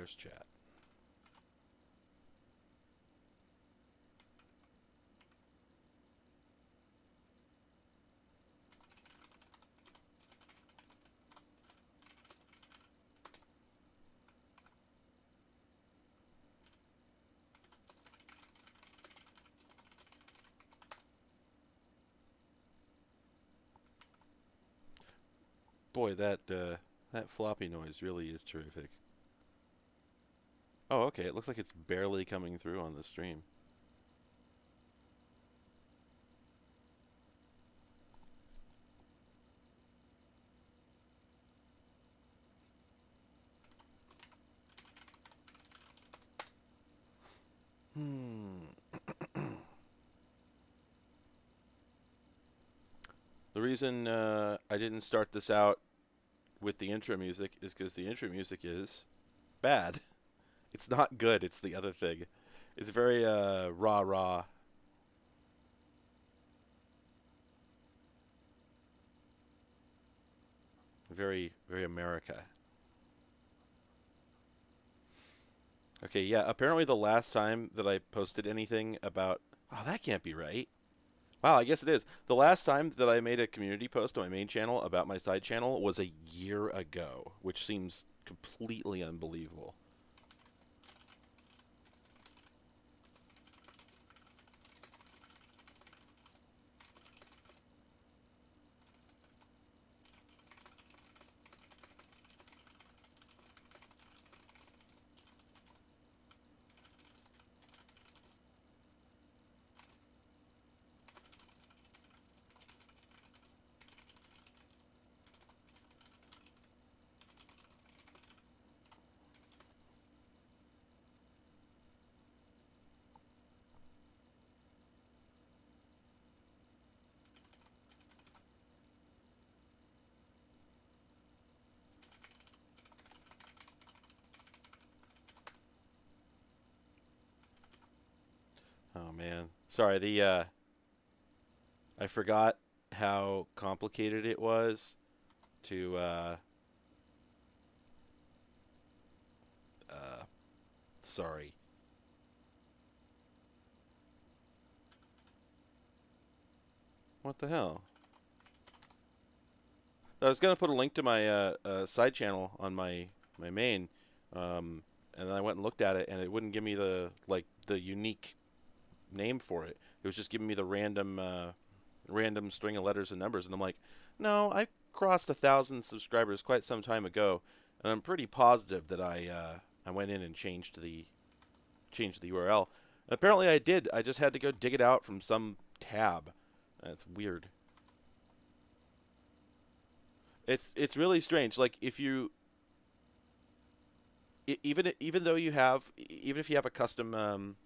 there's chat. Boy, that floppy noise really is terrific. Oh, okay. It looks like it's barely coming through on the stream. Hmm. The reason I didn't start this out with the intro music is because the intro music is bad. It's not good. It's the other thing. It's very rah rah. Very very America. Okay, yeah. Apparently, the last time that I posted anything about, oh, that can't be right. Wow, I guess it is. The last time that I made a community post on my main channel about my side channel was a year ago, which seems completely unbelievable. Oh man, sorry. The I forgot how complicated it was to uh sorry. What the hell? I was gonna put a link to my side channel on my main, and then I went and looked at it, and it wouldn't give me the unique name for it. It was just giving me the random string of letters and numbers, and I'm like, no, I crossed 1,000 subscribers quite some time ago, and I'm pretty positive that I went in and changed the URL. And apparently I did. I just had to go dig it out from some tab. That's weird. It's really strange. Like if you even though you have even if you have a custom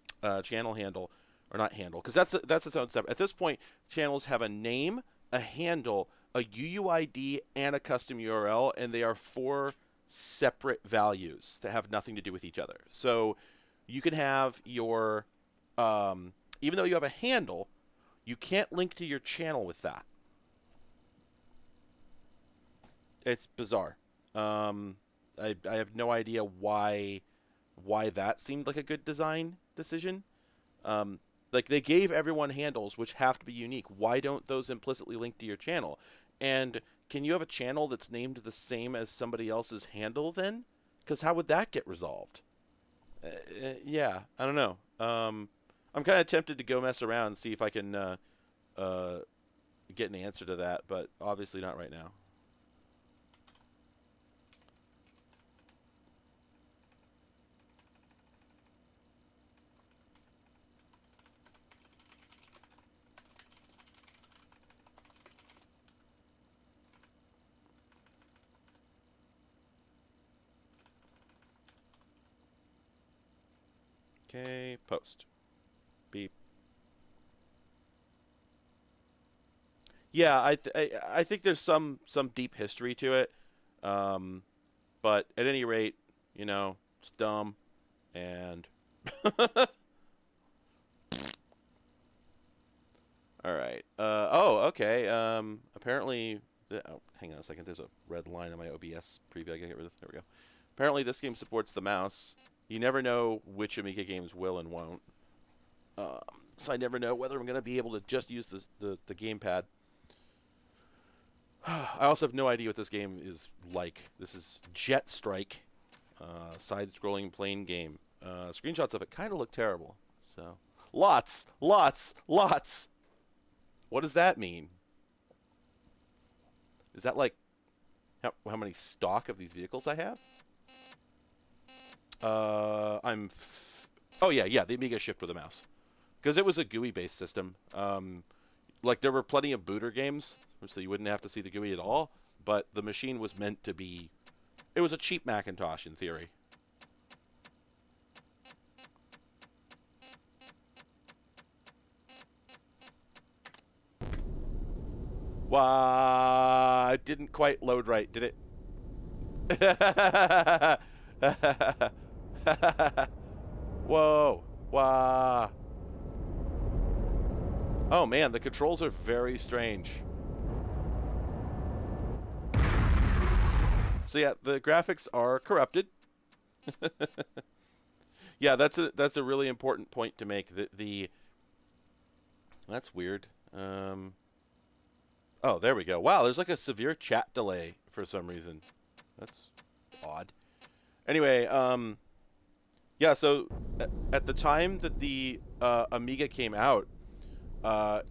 channel handle or not handle because that's its own step. At this point, channels have a name, a handle, a UUID, and a custom URL, and they are four separate values that have nothing to do with each other. So you can have your even though you have a handle, you can't link to your channel with that. It's bizarre. I have no idea why that seemed like a good design decision. Like they gave everyone handles which have to be unique. Why don't those implicitly link to your channel? And can you have a channel that's named the same as somebody else's handle then? Because how would that get resolved? Yeah, I don't know. I'm kind of tempted to go mess around and see if I can uh, get an answer to that, but obviously not right now. Okay, post. Beep. Yeah, I think there's some deep history to it, um, but at any rate, it's dumb and all right. Oh, okay. Apparently, oh, hang on a second. There's a red line on my OBS preview. I gotta get rid of this. There we go. Apparently this game supports the mouse. You never know which Amiga games will and won't. So I never know whether I'm going to be able to just use the gamepad. I also have no idea what this game is like. This is Jet Strike, side-scrolling plane game. Screenshots of it kind of look terrible. So lots. What does that mean? Is that like how many stock of these vehicles I have? Oh yeah, the Amiga shipped with a mouse. Because it was a GUI-based system. Like, there were plenty of booter games, so you wouldn't have to see the GUI at all, but the machine was meant to be... It was a cheap Macintosh, in theory. Wow, it didn't quite load right, did it? Whoa. Wow. Oh man, the controls are very strange. So yeah, the graphics are corrupted. Yeah, that's a really important point to make. That's weird. Oh, there we go. Wow, there's like a severe chat delay for some reason. That's odd. Anyway, yeah, so at the time that the Amiga came out, oh,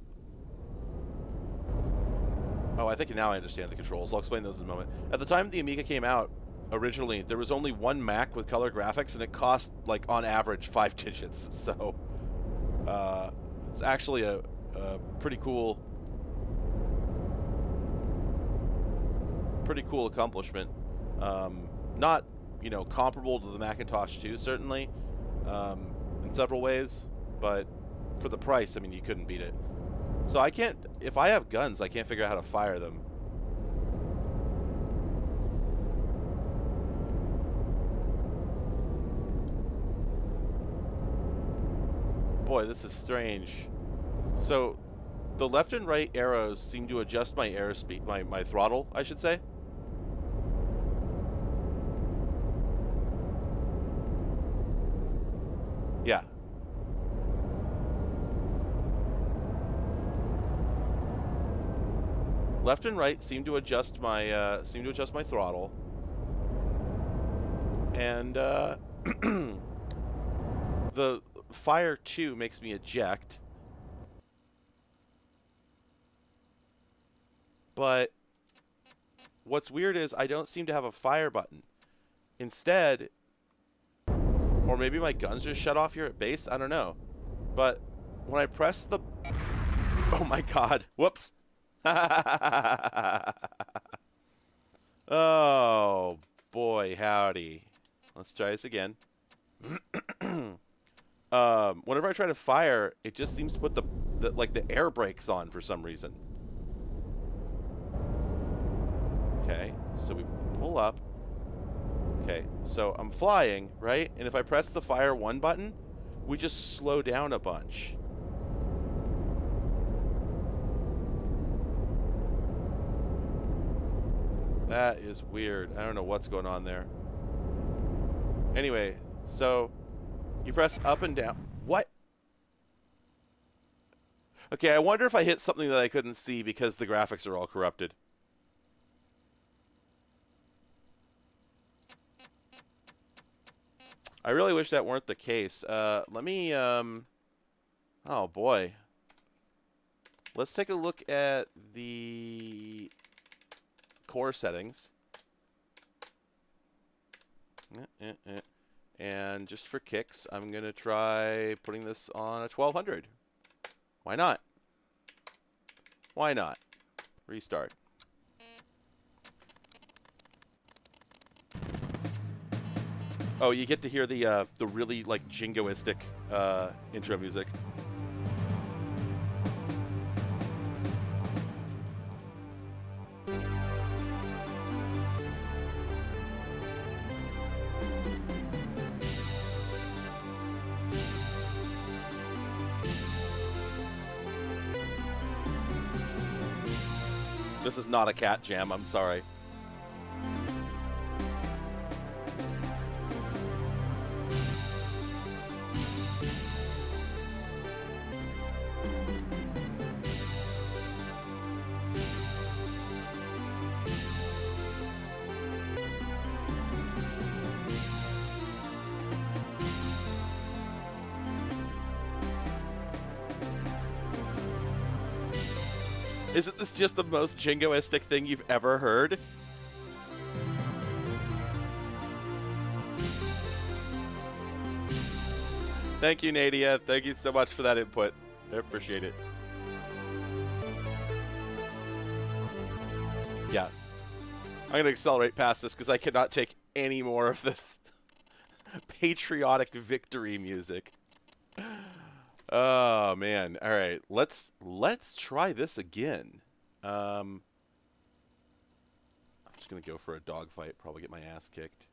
I think now I understand the controls. I'll explain those in a moment. At the time the Amiga came out, originally, there was only one Mac with color graphics, and it cost, like, on average, 5 digits. So, it's actually a pretty cool accomplishment. Not, you know, comparable to the Macintosh 2, certainly, in several ways, but for the price, I mean, you couldn't beat it. So I can't, if I have guns, I can't figure out how to fire them. Boy, this is strange. So the left and right arrows seem to adjust my airspeed, my throttle, I should say. Yeah. Left and right seem to adjust my throttle, and the fire 2 makes me eject. But what's weird is I don't seem to have a fire button. Instead, or maybe my guns just shut off here at base, I don't know. But when I press the... Oh my god. Whoops. Oh, boy, howdy. Let's try this again. Whenever I try to fire, it just seems to put the air brakes on for some reason. Okay, so we pull up. Okay, so I'm flying, right? And if I press the fire 1 button, we just slow down a bunch. That is weird. I don't know what's going on there. Anyway, so you press up and down. What? Okay, I wonder if I hit something that I couldn't see because the graphics are all corrupted. I really wish that weren't the case. Let me, oh boy. Let's take a look at the core settings. And just for kicks, I'm going to try putting this on a 1200. Why not? Why not? Restart. Oh, you get to hear the really, like, jingoistic intro music. This is not a cat jam, I'm sorry. Isn't this just the most jingoistic thing you've ever heard? Thank you, Nadia. Thank you so much for that input. I appreciate it. Yeah. I'm going to accelerate past this because I cannot take any more of this patriotic victory music. Oh, man. All right. Let's try this again. I'm just going to go for a dogfight. Probably get my ass kicked.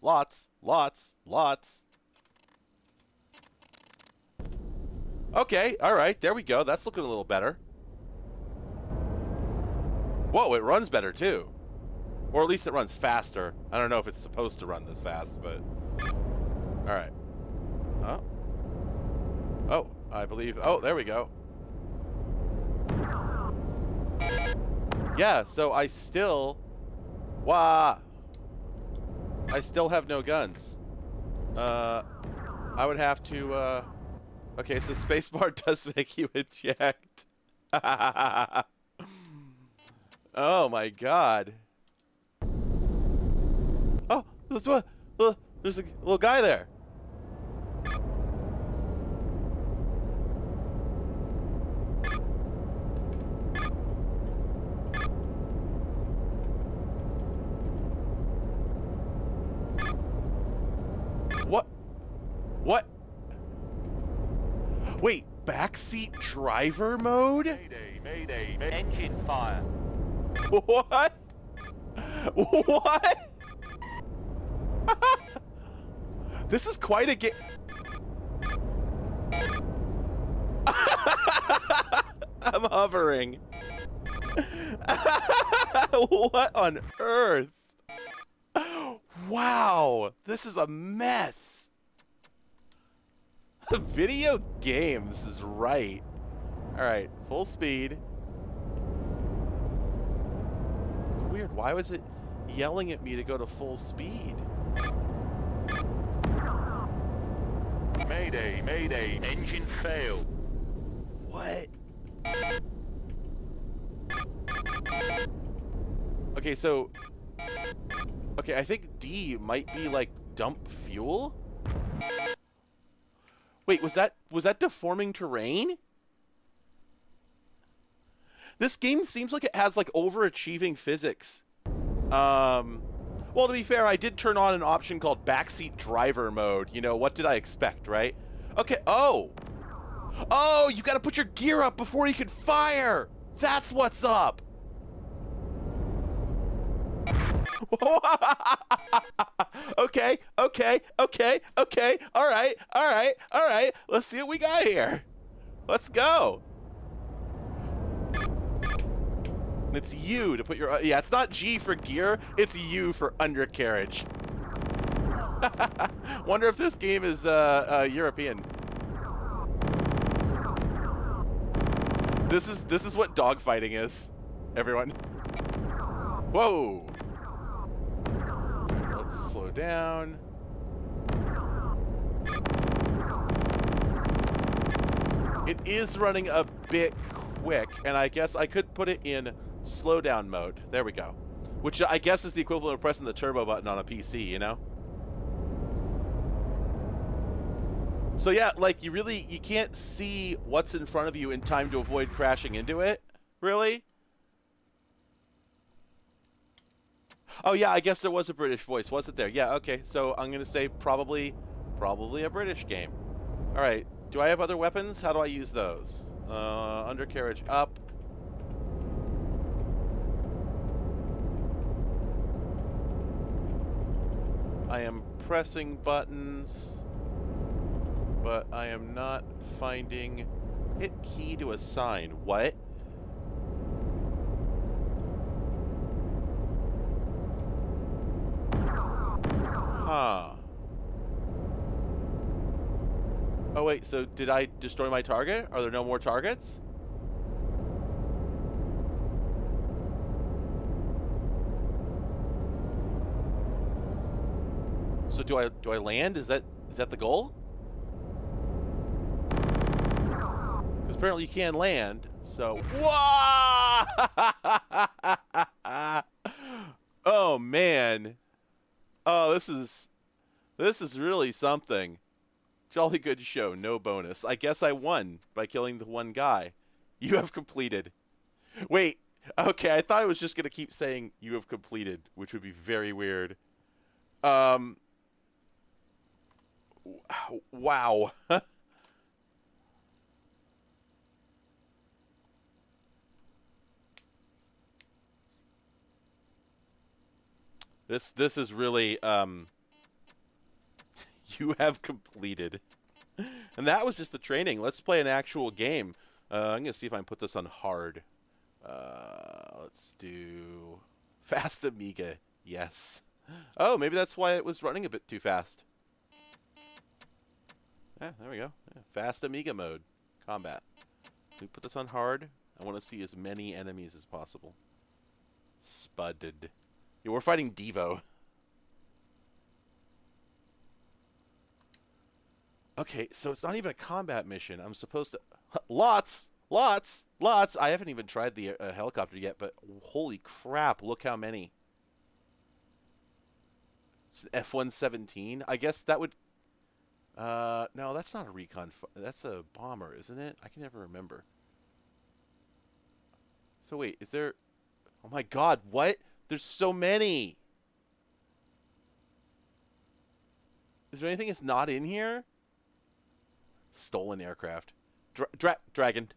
Lots. Okay, alright, there we go. That's looking a little better. Whoa, it runs better too. Or at least it runs faster. I don't know if it's supposed to run this fast, but... Alright. Oh. Oh, I believe... Oh, there we go. Yeah, so I still... Wah! I still have no guns. I would have to, Okay, so spacebar does make you eject. Oh my god. Oh, there's a little guy there. What? Wait, backseat driver mode? Mayday, engine fire. What? What? This is quite a game. I'm hovering. What on earth? Wow, this is a mess. Video games is right. Alright, full speed. It's weird, why was it yelling at me to go to full speed? Mayday, engine fail. What? Okay, so... Okay, I think D might be like dump fuel? Wait, was that deforming terrain? This game seems like it has like overachieving physics. Well, to be fair, I did turn on an option called backseat driver mode. You know, what did I expect, right? Okay, oh, you gotta put your gear up before you can fire. That's what's up. Okay. All right. Let's see what we got here. Let's go. It's U to put your... Yeah, it's not G for gear. It's U for undercarriage. Wonder if this game is European. This is what dogfighting is, everyone. Whoa. Let's slow down. It is running a bit quick, and I guess I could put it in slowdown mode. There we go. Which I guess is the equivalent of pressing the turbo button on a PC, you know? So yeah, like you can't see what's in front of you in time to avoid crashing into it. Really? Oh yeah, I guess there was a British voice, wasn't there? Yeah, okay. So I'm gonna say probably a British game. All right. Do I have other weapons? How do I use those? Undercarriage up. I am pressing buttons, but I am not finding hit key to assign. What? Huh. Oh wait, so did I destroy my target? Are there no more targets? So do I land? Is that the goal? Because Apparently you can land, so... Whoa! Oh, man. Oh, this is really something. Jolly good show, no bonus. I guess I won by killing the one guy. You have completed. Wait, okay, I thought I was just going to keep saying you have completed, which would be very weird. Wow. This is really, you have completed. And that was just the training. Let's play an actual game. I'm going to see if I can put this on hard. Let's do fast Amiga. Yes. Oh, maybe that's why it was running a bit too fast. Yeah, there we go. Yeah, fast Amiga mode. Combat. We put this on hard. I want to see as many enemies as possible. Spudded. Yeah, we're fighting Devo. Okay, so it's not even a combat mission. I'm supposed to... Lots! Lots! Lots! I haven't even tried the helicopter yet, but holy crap, look how many. F-117? I guess that would... no, that's not a recon... That's a bomber, isn't it? I can never remember. So wait, is there... Oh my god, what? There's so many! Is there anything that's not in here? Stolen aircraft. Dragon.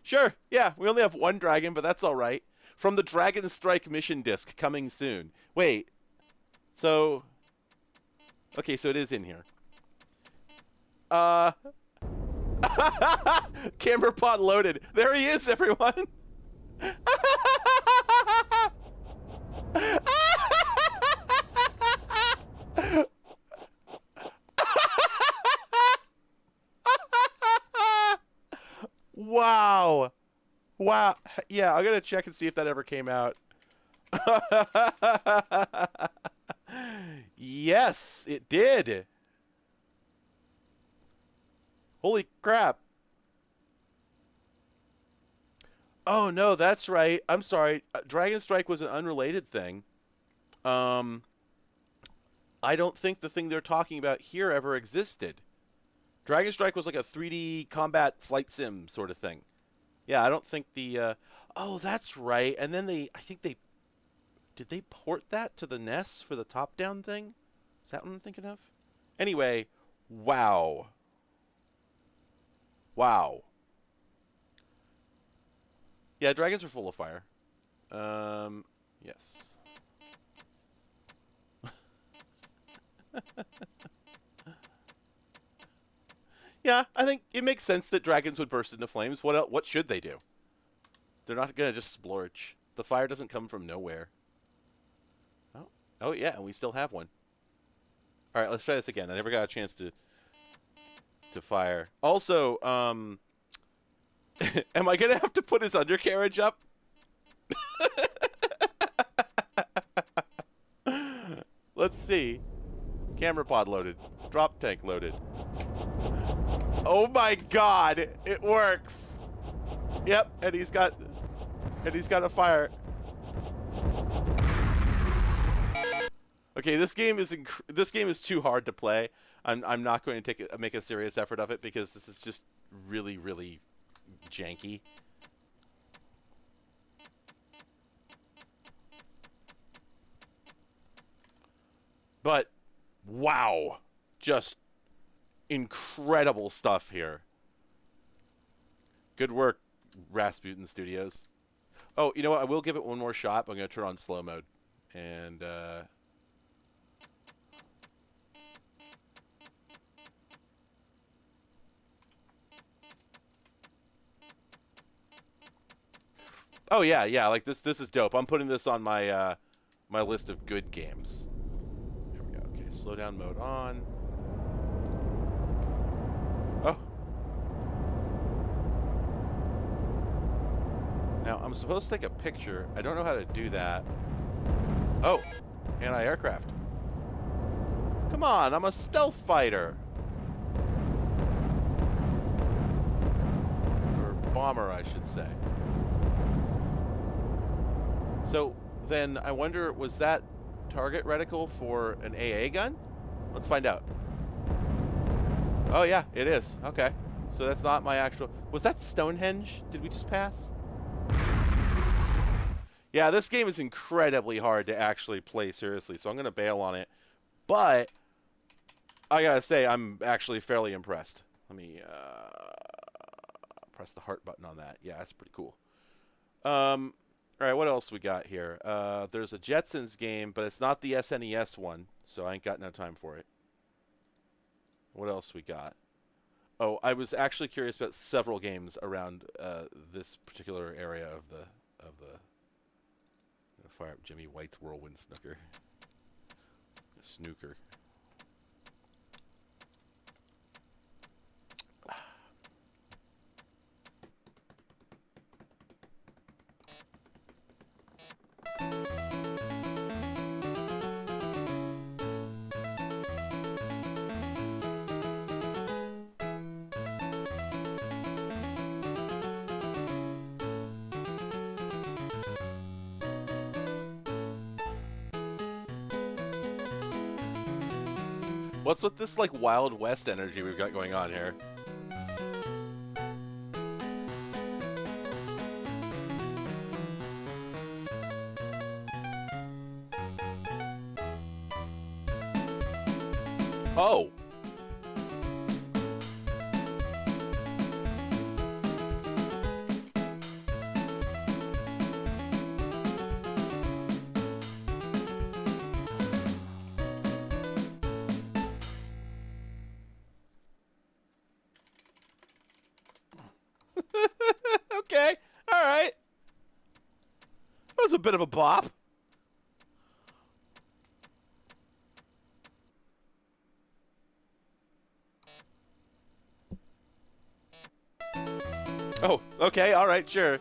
Sure, yeah, we only have one dragon, but that's alright. From the Dragon Strike mission disc, coming soon. Wait. So... Okay, so it is in here. Camera pod loaded. There he is, everyone! Wow. Wow. Yeah, I'm going to check and see if that ever came out. Yes, it did. Holy crap. Oh, no, that's right. I'm sorry. Dragon Strike was an unrelated thing. I don't think the thing they're talking about here ever existed. Dragon Strike was like a 3D combat flight sim sort of thing. Yeah, I don't think the... Oh, that's right. And then I think they... Did they port that to the NES for the top-down thing? Is that what I'm thinking of? Anyway, wow. Wow. Yeah, dragons are full of fire. Yes. Yeah, I think it makes sense that dragons would burst into flames. What should they do? They're not going to just splorch. The fire doesn't come from nowhere. Oh yeah, and we still have one. All right, let's try this again. I never got a chance to fire. Also, am I going to have to put his undercarriage up? Let's see. Camera pod loaded. Drop tank loaded. Oh my god, it works. Yep, and he's got a fire. Okay, this game is too hard to play. I'm not going to make a serious effort of it because this is just really, really janky. But wow, just incredible stuff here. Good work, Rasputin Studios. Oh, you know what? I will give it one more shot. But I'm going to turn on slow mode. And, oh, yeah, like this is dope. I'm putting this on my, my list of good games. There we go. Okay, slow down mode on. Oh. Now, I'm supposed to take a picture. I don't know how to do that. Oh, anti-aircraft. Come on, I'm a stealth fighter. bomber, I should say. So then I wonder, was that target reticle for an AA gun? Let's find out. Oh yeah, it is. Okay. So that's not my actual... Was that Stonehenge? Did we just pass? Yeah, this game is incredibly hard to actually play seriously, so I'm going to bail on it. But I gotta say, I'm actually fairly impressed. Let me press the heart button on that. Yeah, that's pretty cool. All right, what else we got here? There's a Jetsons game, but it's not the SNES one, so I ain't got no time for it. What else we got? Oh, I was actually curious about several games around this particular area of the fire up Jimmy White's Whirlwind Snooker. Snooker. What's with this, like, Wild West energy we've got going on here? Oh! Okay, alright. That was a bit of a bop. Oh, okay, alright, sure.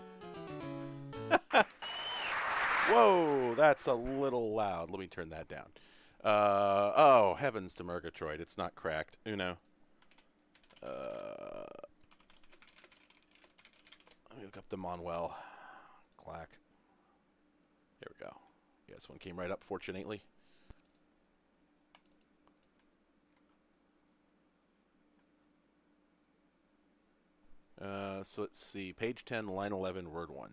Whoa, that's a little loud. Let me turn that down. Oh, heavens to Murgatroyd. It's not cracked. Uno. Let me look up the Monwell. Clack. There we go. Yeah, this one came right up, fortunately. So let's see. Page 10, line 11, word 1.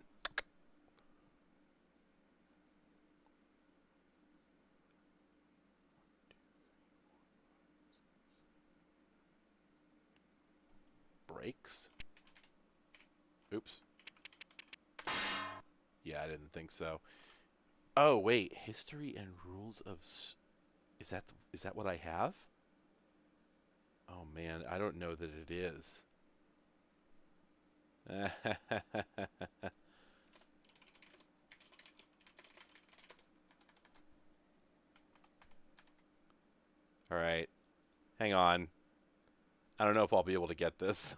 Brakes? Oops. Yeah, I didn't think so. Oh, wait. History and rules of... Is that what I have? Oh, man. I don't know that it is. All right. Hang on. I don't know if I'll be able to get this.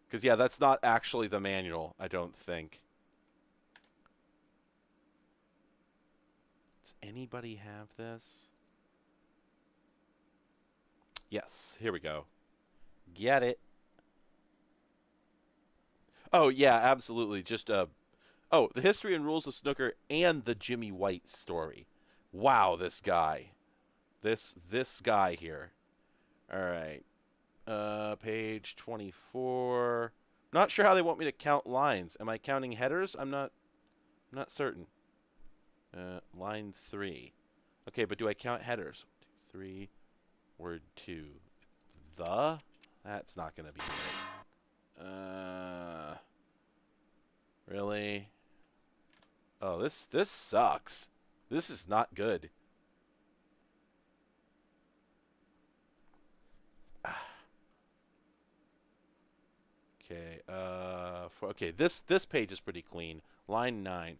Because, yeah, that's not actually the manual, I don't think. Does anybody have this? Yes, here we go. Get it. Oh, yeah, absolutely. Just, oh, the history and rules of snooker and the Jimmy White story. Wow, this guy. This guy here. All right. Page 24. Not sure how they want me to count lines. Am I counting headers? I'm not certain. Line 3. Okay, but do I count headers? 1, 2, 3. Word 2. The? That's not going to be right. Really? Oh, this sucks. This is not good. Okay, okay, this page is pretty clean. Line 9.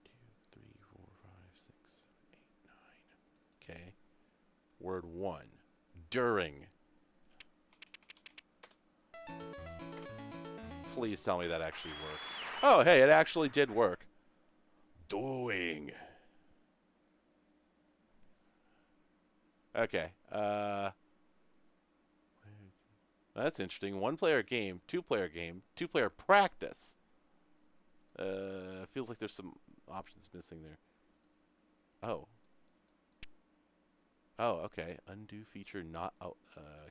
2, 3, 4, 5, 6, 7, 8, 9. Okay. Word 1. During. Please tell me that actually worked. Oh, hey, it actually did work. Doing. Okay. That's interesting. 1-player game, 2-player game, 2-player practice. Feels like there's some options missing there. Oh. Oh, okay. Undo feature not... Oh,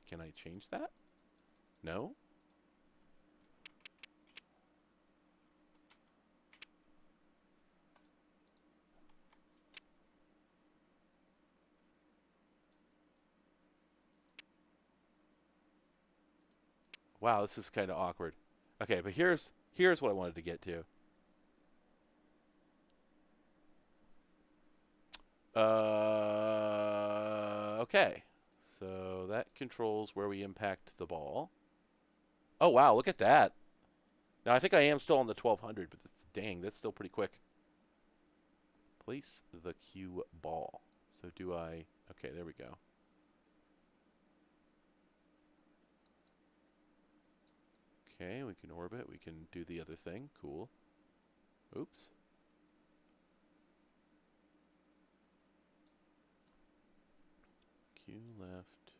can I change that? No? Wow, this is kind of awkward. Okay, but here's what I wanted to get to. Okay. So that controls where we impact the ball. Oh, wow, look at that. Now, I think I am still on the 1200, but dang, that's still pretty quick. Place the cue ball. So do I... Okay, there we go. Okay, we can orbit. We can do the other thing. Cool. Oops. Q left.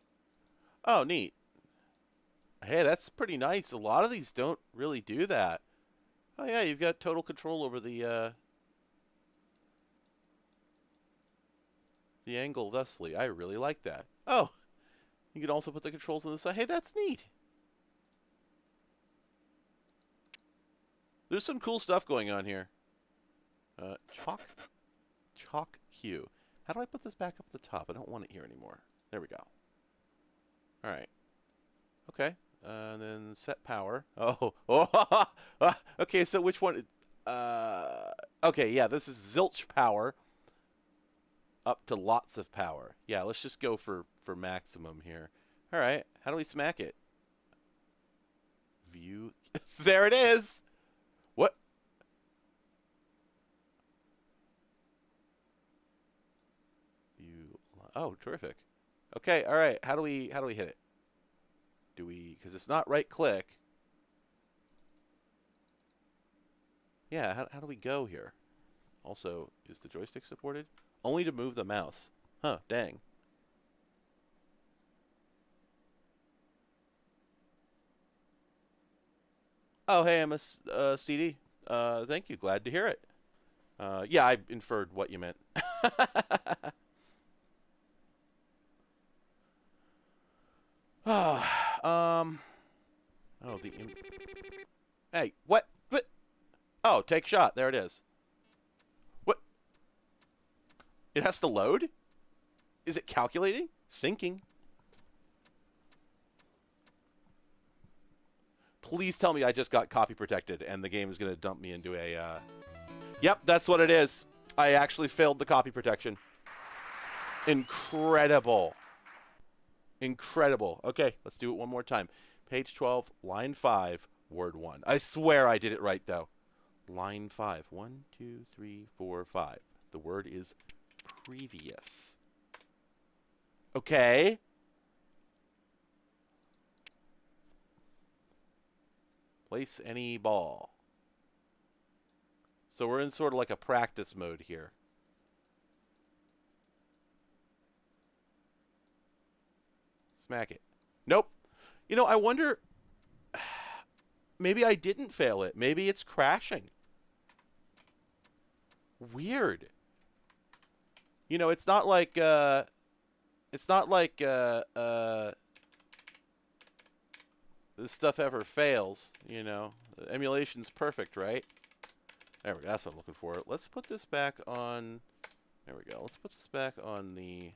Oh, neat. Hey, that's pretty nice. A lot of these don't really do that. Oh, yeah, you've got total control over the angle thusly. I really like that. Oh, you can also put the controls on the side. Hey, that's neat. There's some cool stuff going on here. Chalk cue. How do I put this back up at the top? I don't want it here anymore. There we go. All right. Okay. And then set power. Oh. Okay, so which one? Okay, yeah, this is zilch power. Up to lots of power. Yeah, let's just go for maximum here. All right. How do we smack it? View. There it is. What? View. Oh, terrific. Okay. All right. How do we hit it? Do we? Because it's not right click. Yeah. How do we go here? Also, is the joystick supported? Only to move the mouse. Huh. Dang. Oh, hey, I'm a CD. Thank you. Glad to hear it. Yeah, I inferred what you meant. Oh, Hey, what? What? Oh, take shot. There it is. What? It has to load? Is it calculating? Thinking. Please tell me I just got copy protected and the game is going to dump me into a... Yep, that's what it is. I actually failed the copy protection. Incredible. Incredible. Okay, let's do it one more time. Page 12, line 5, word 1. I swear I did it right, though. Line 5. 1, 2, 3, 4, 5. The word is previous. Okay. Place any ball. So we're in sort of like a practice mode here. Smack it. Nope. You know, I wonder... Maybe I didn't fail it. Maybe it's crashing. Weird. You know, it's not like... It's not like... this stuff ever fails, you know. Emulation's perfect, right? There we go. That's what I'm looking for. Let's put this back on... There we go. Let's put this back on the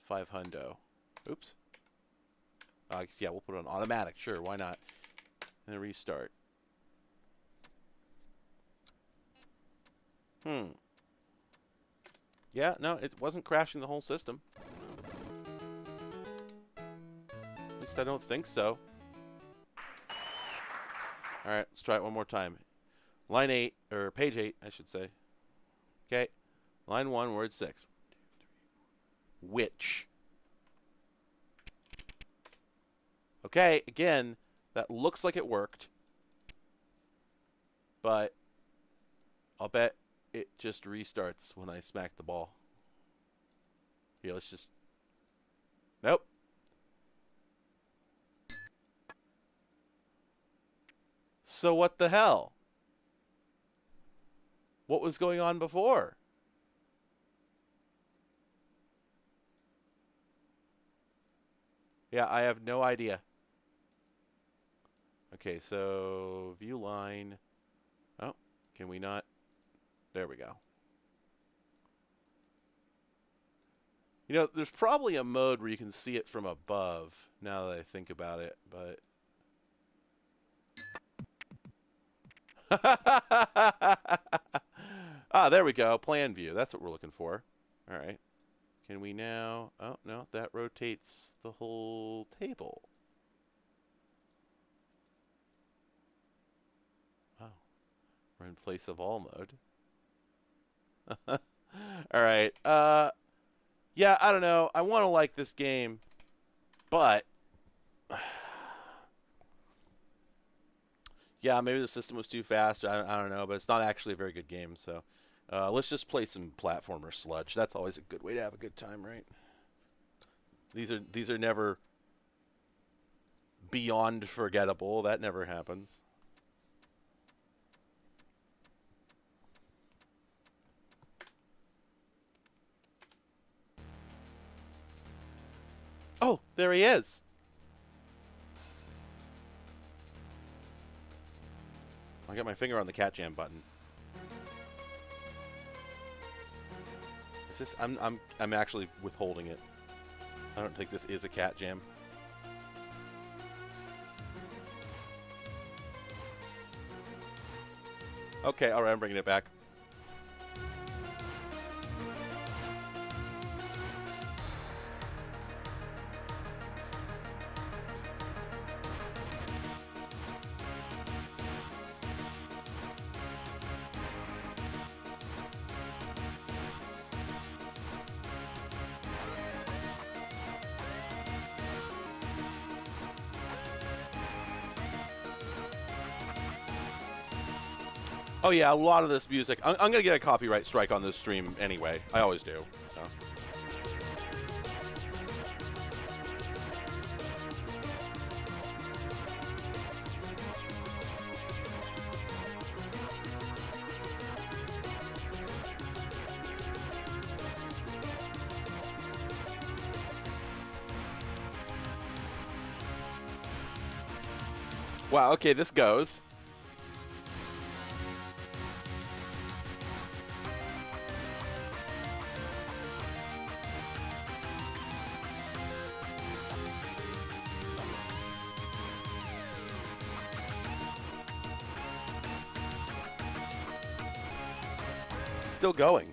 500. Oops. Yeah, we'll put it on automatic. Sure, why not? And then restart. Yeah, no, it wasn't crashing the whole system. At least I don't think so. Alright, let's try it one more time. Line 8, or page 8, I should say. Okay. Line 1, word 6. Which? Okay, again, that looks like it worked. But I'll bet it just restarts when I smack the ball. Here, let's just... Nope. So what the hell? What was going on before? Yeah, I have no idea. Okay, so view line. Oh, can we not? There we go. You know, there's probably a mode where you can see it from above, now that I think about it, but... Ah, there we go. Plan view. That's what we're looking for. All right. Can we now... Oh, no, that rotates the whole table. Oh, we're in place of all mode. All right. Yeah, I don't know. I want to like this game, but... Yeah, maybe the system was too fast. I don't know, but it's not actually a very good game. So let's just play some platformer sludge. That's always a good way to have a good time, right? These are never beyond forgettable. That never happens. Oh, there he is. I got my finger on the cat jam button. Is this? I'm actually withholding it. I don't think this is a cat jam. Okay, all right, I'm bringing it back. Oh yeah, a lot of this music. I'm gonna get a copyright strike on this stream anyway. I always do. So. Wow. Okay, this goes. Still going.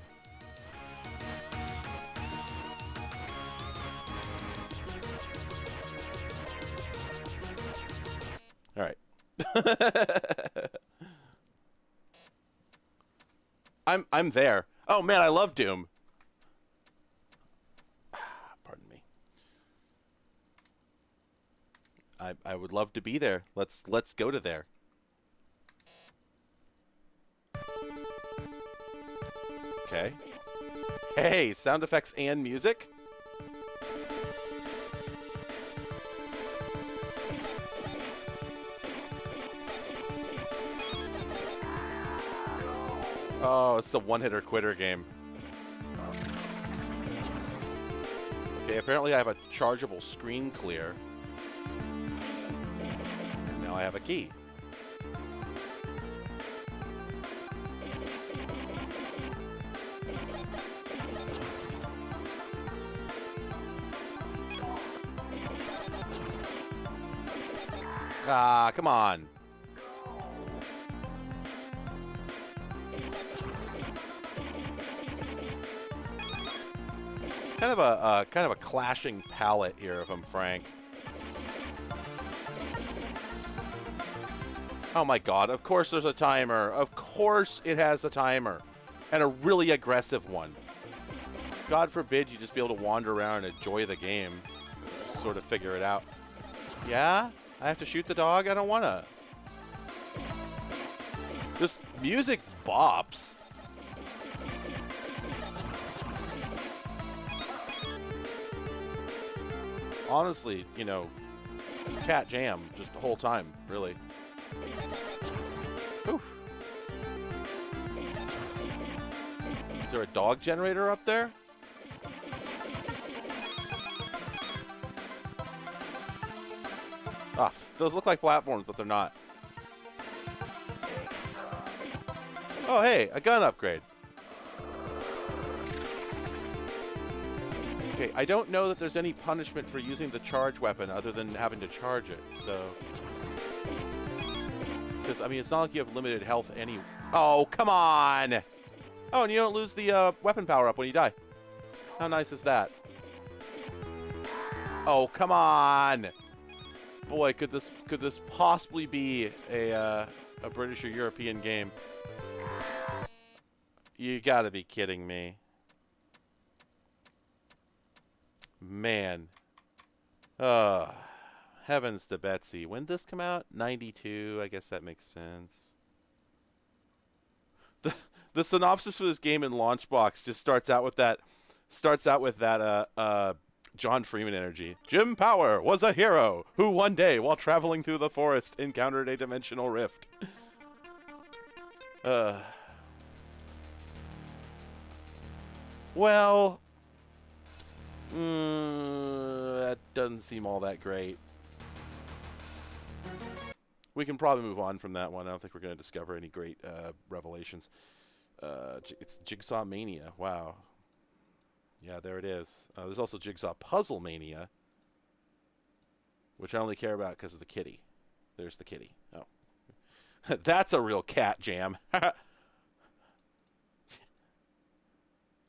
All right. I'm there. Oh man, I love Doom. Pardon me. I would love to be there. Let's go to there. Okay. Hey, sound effects and music? Oh, it's the one-hitter quitter game. Okay, apparently I have a chargeable screen clear. And now I have a key. Ah, come on. Kind of a clashing palette here, if I'm frank. Oh my god, of course there's a timer. Of course it has a timer. And a really aggressive one. God forbid you just be able to wander around and enjoy the game. Just sort of figure it out. Yeah? I have to shoot the dog? I don't wanna. This music bops. Honestly, you know, cat jam just the whole time, really. Is there a dog generator up there? Ah, those look like platforms, but they're not. Oh, hey, a gun upgrade. Okay, I don't know that there's any punishment for using the charge weapon other than having to charge it, so... Because, I mean, it's not like you have limited health any... Oh, come on! Oh, and you don't lose the weapon power-up when you die. How nice is that? Oh, come on! Boy, could this possibly be a British or European game? You gotta be kidding me. Man. Heavens to Betsy. When did this come out? 92. I guess that makes sense. The synopsis for this game in Launchbox just starts out with that John Freeman energy. Jim Power was a hero who one day, while traveling through the forest, encountered a dimensional rift. Well, that doesn't seem all that great. We can probably move on from that one. I don't think we're going to discover any great revelations. It's Jigsaw Mania. Wow. Yeah, there it is. There's also Jigsaw Puzzle Mania, which I only care about because of the kitty. There's the kitty. Oh. That's a real cat jam.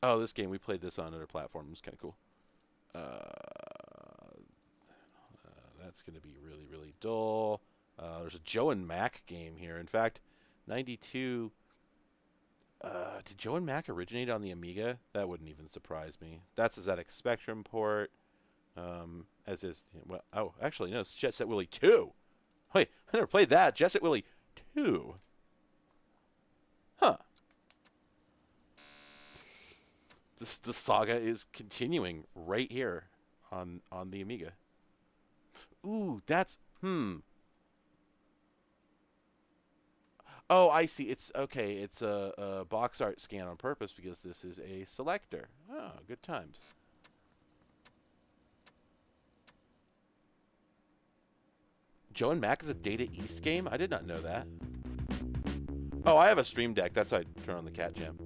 Oh, this game, we played this on another platform. It was kind of cool. That's going to be really, really dull. There's a Joe and Mac game here. In fact, 92... did Joe and Mac originate on the Amiga? That wouldn't even surprise me. That's a ZX Spectrum port. As is... Well, oh, actually, no. It's Jet Set Willy 2. Wait, I never played that. Jet Set Willy 2. Huh. The saga is continuing right here on the Amiga. Ooh, that's... Oh, I see. It's okay. It's a box art scan on purpose because this is a selector. Oh, good times. Joe and Mac is a Data East game? I did not know that. Oh, I have a Stream Deck. That's how I turn on the cat jam.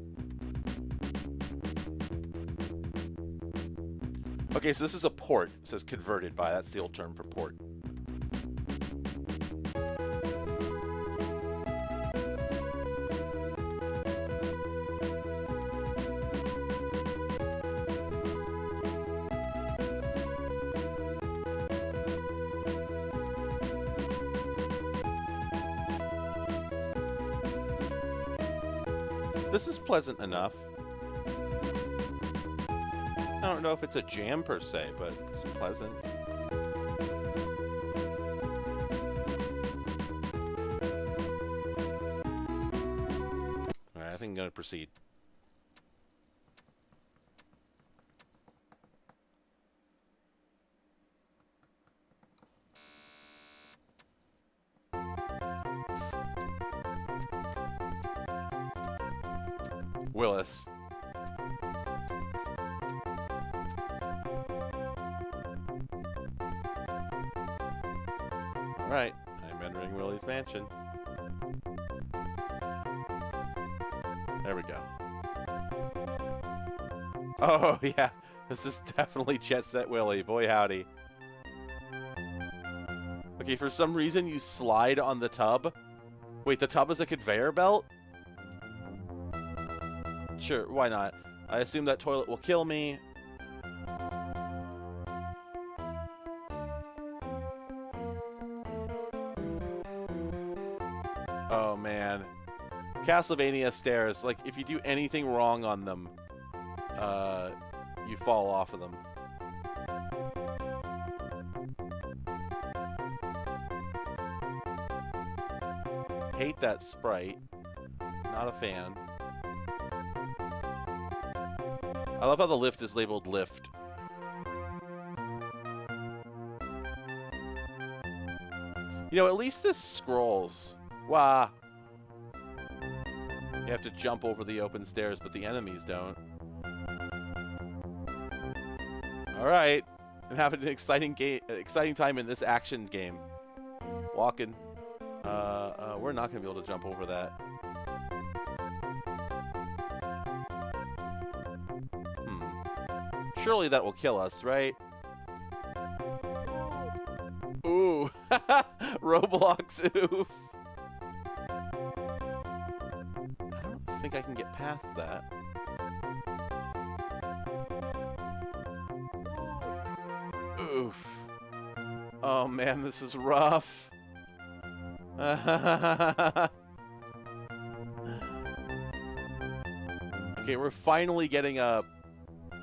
Okay, so this is a port. It says converted by. That's the old term for port. This is pleasant enough. I don't know if it's a jam per se, but it's pleasant. Alright, I think I'm going to proceed. Willis. Alright, I'm entering Willie's mansion. There we go. Oh, yeah. This is definitely Jet Set Willy. Boy, howdy. Okay, for some reason you slide on the tub. Wait, the tub is a conveyor belt? Sure, why not? I assume that toilet will kill me. Oh, man. Castlevania stairs. Like, if you do anything wrong on them, you fall off of them. Hate that sprite. Not a fan. I love how the lift is labeled lift. You know, at least this scrolls. Wow. You have to jump over the open stairs, but the enemies don't. Alright. I'm having an exciting time in this action game. Walking. We're not going to be able to jump over that. Surely that will kill us, right? Ooh. Roblox oof. I don't think I can get past that. Oof. Oh man, this is rough. Okay, we're finally getting a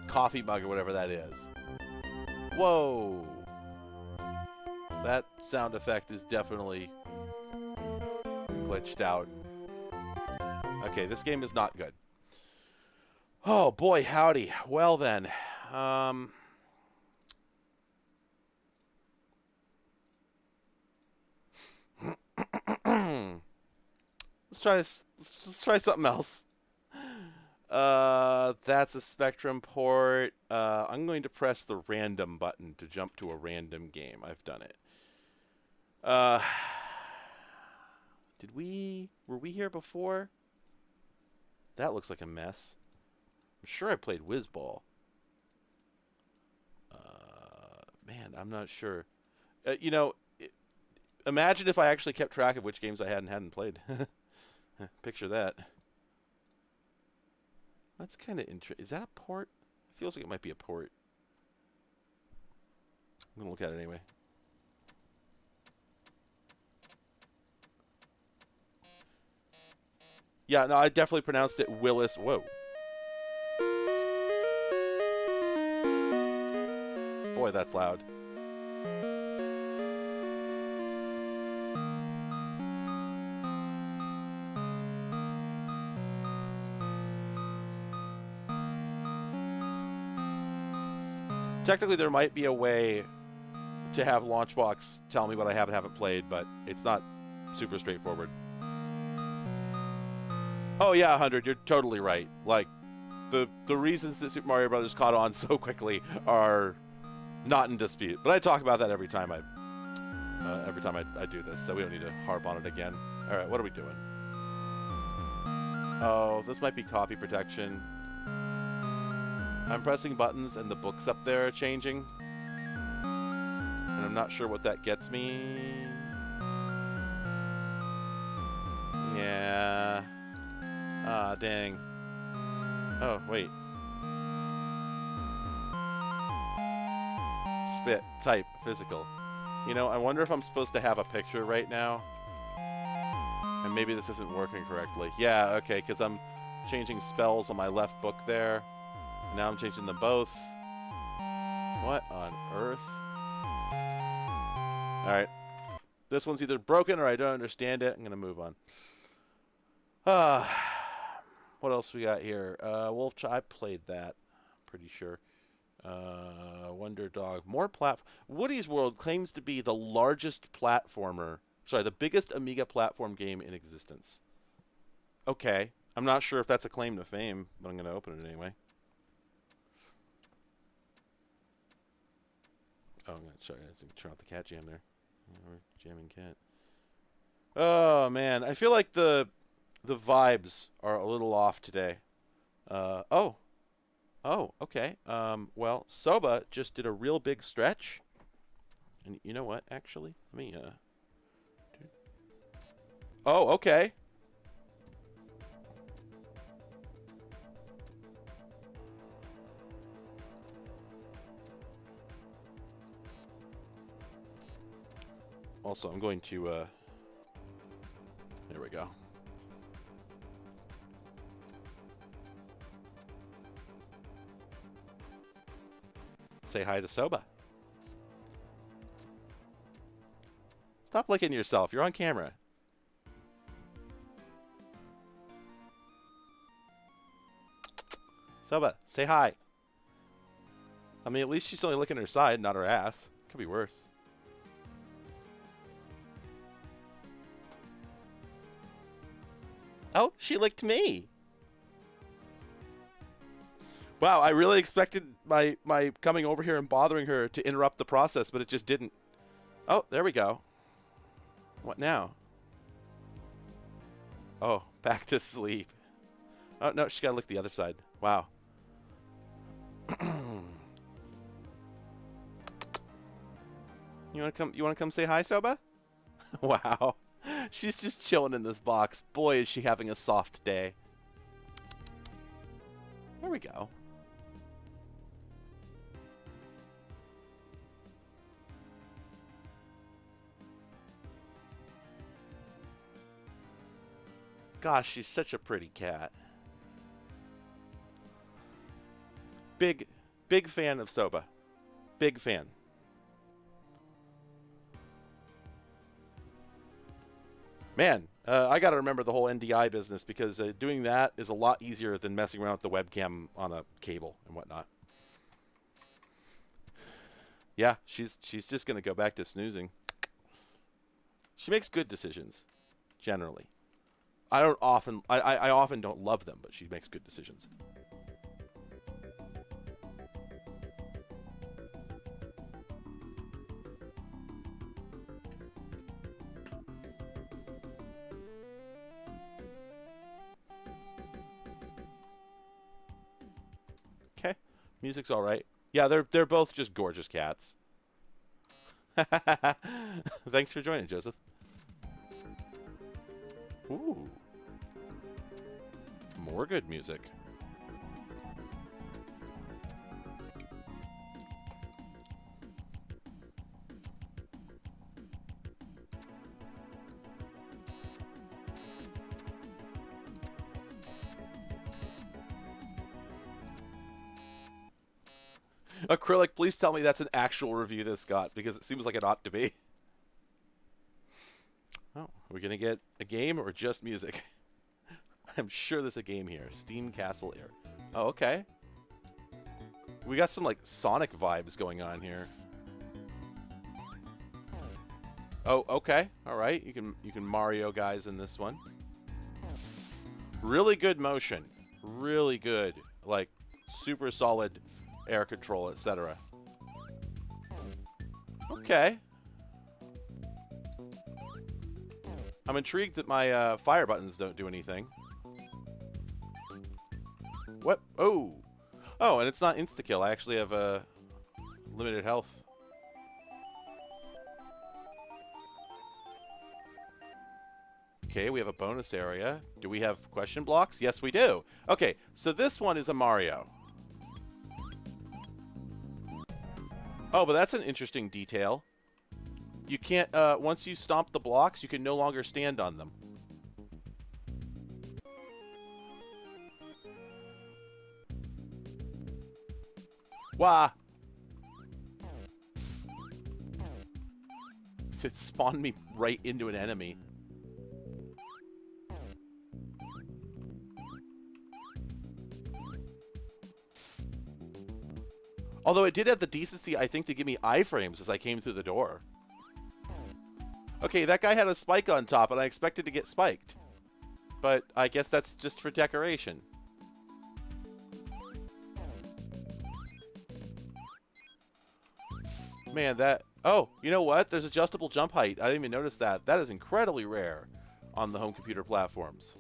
coffee mug or whatever that is. Whoa. That sound effect is definitely glitched out. Okay, this game is not good. Oh boy, howdy. Well then. Let's try this. Let's try something else. That's a Spectrum port. I'm going to press the random button to jump to a random game. I've done it. Were we here before? That looks like a mess. I'm sure I played Whizball. Man, I'm not sure. You know, imagine if I actually kept track of which games I hadn't played. Picture that. That's kind of interesting. Is that a port? Feels like it might be a port. I'm going to look at it anyway. Yeah, no, I definitely pronounced it Willis. Whoa. Boy, that's loud. Technically, there might be a way to have Launchbox tell me what I haven't played, but it's not super straightforward. Oh yeah, 100, you're totally right. Like, the reasons that Super Mario Brothers caught on so quickly are not in dispute. But I talk about that every time I do this, so we don't need to harp on it again. All right, what are we doing? Oh, this might be copy protection. I'm pressing buttons and the books up there are changing. And I'm not sure what that gets me. Yeah. Ah, dang. Oh, wait. Spit, type, physical. You know, I wonder if I'm supposed to have a picture right now. And maybe this isn't working correctly. Yeah, okay, because I'm changing spells on my left book there. Now I'm changing them both. What on earth? Alright. This one's either broken or I don't understand it. I'm going to move on. What else we got here? Wolf I played that. Pretty sure. Wonder Dog. More platform. Woody's World claims to be the largest platformer. Sorry, the biggest Amiga platform game in existence. Okay. I'm not sure if that's a claim to fame, but I'm going to open it anyway. Oh, sorry. I have to turn off the cat jam there. We're jamming cat. Oh, man. I feel like the vibes are a little off today. Oh, okay. Well, Soba just did a real big stretch. And you know what, actually? Let me, Oh, okay. Also, I'm going to, there we go. Say hi to Soba. Stop licking yourself. You're on camera. Soba, say hi. I mean, at least she's only licking her side, not her ass. Could be worse. Oh, she licked me. Wow, I really expected my coming over here and bothering her to interrupt the process, but it just didn't. Oh, there we go. What now? Oh, back to sleep. Oh, no, she's got to lick the other side. Wow. You want to come say hi, Soba? Wow. She's just chilling in this box. Boy, is she having a soft day. There we go. Gosh, she's such a pretty cat. Big fan of Soba. Big fan. Man, I got to remember the whole NDI business because doing that is a lot easier than messing around with the webcam on a cable and whatnot. Yeah, she's just going to go back to snoozing. She makes good decisions, generally. I often don't love them, but she makes good decisions. Okay, music's all right. Yeah, they're both just gorgeous cats. Thanks for joining, Joseph. Ooh. More good music. Acrylic, please tell me that's an actual review this got, because it seems like it ought to be. Oh, are we going to get a game or just music? I'm sure there's a game here. Steam Castle Air. Oh, okay. We got some, like, Sonic vibes going on here. Oh, okay. All right. You can Mario guys in this one. Really good motion. Really good. Like, super solid air control, etc. Okay. I'm intrigued that my fire buttons don't do anything. What? Oh! Oh, and it's not insta-kill. I actually have limited health. Okay, we have a bonus area. Do we have question blocks? Yes, we do. Okay, so this one is a Mario. Oh, but that's an interesting detail. You can't, once you stomp the blocks, you can no longer stand on them. Wah! It spawned me right into an enemy. Although it did have the decency, I think, to give me iframes as I came through the door. Okay, that guy had a spike on top, and I expected to get spiked. But I guess that's just for decoration. Man, that... Oh, you know what? There's adjustable jump height. I didn't even notice that. That is incredibly rare on the home computer platforms.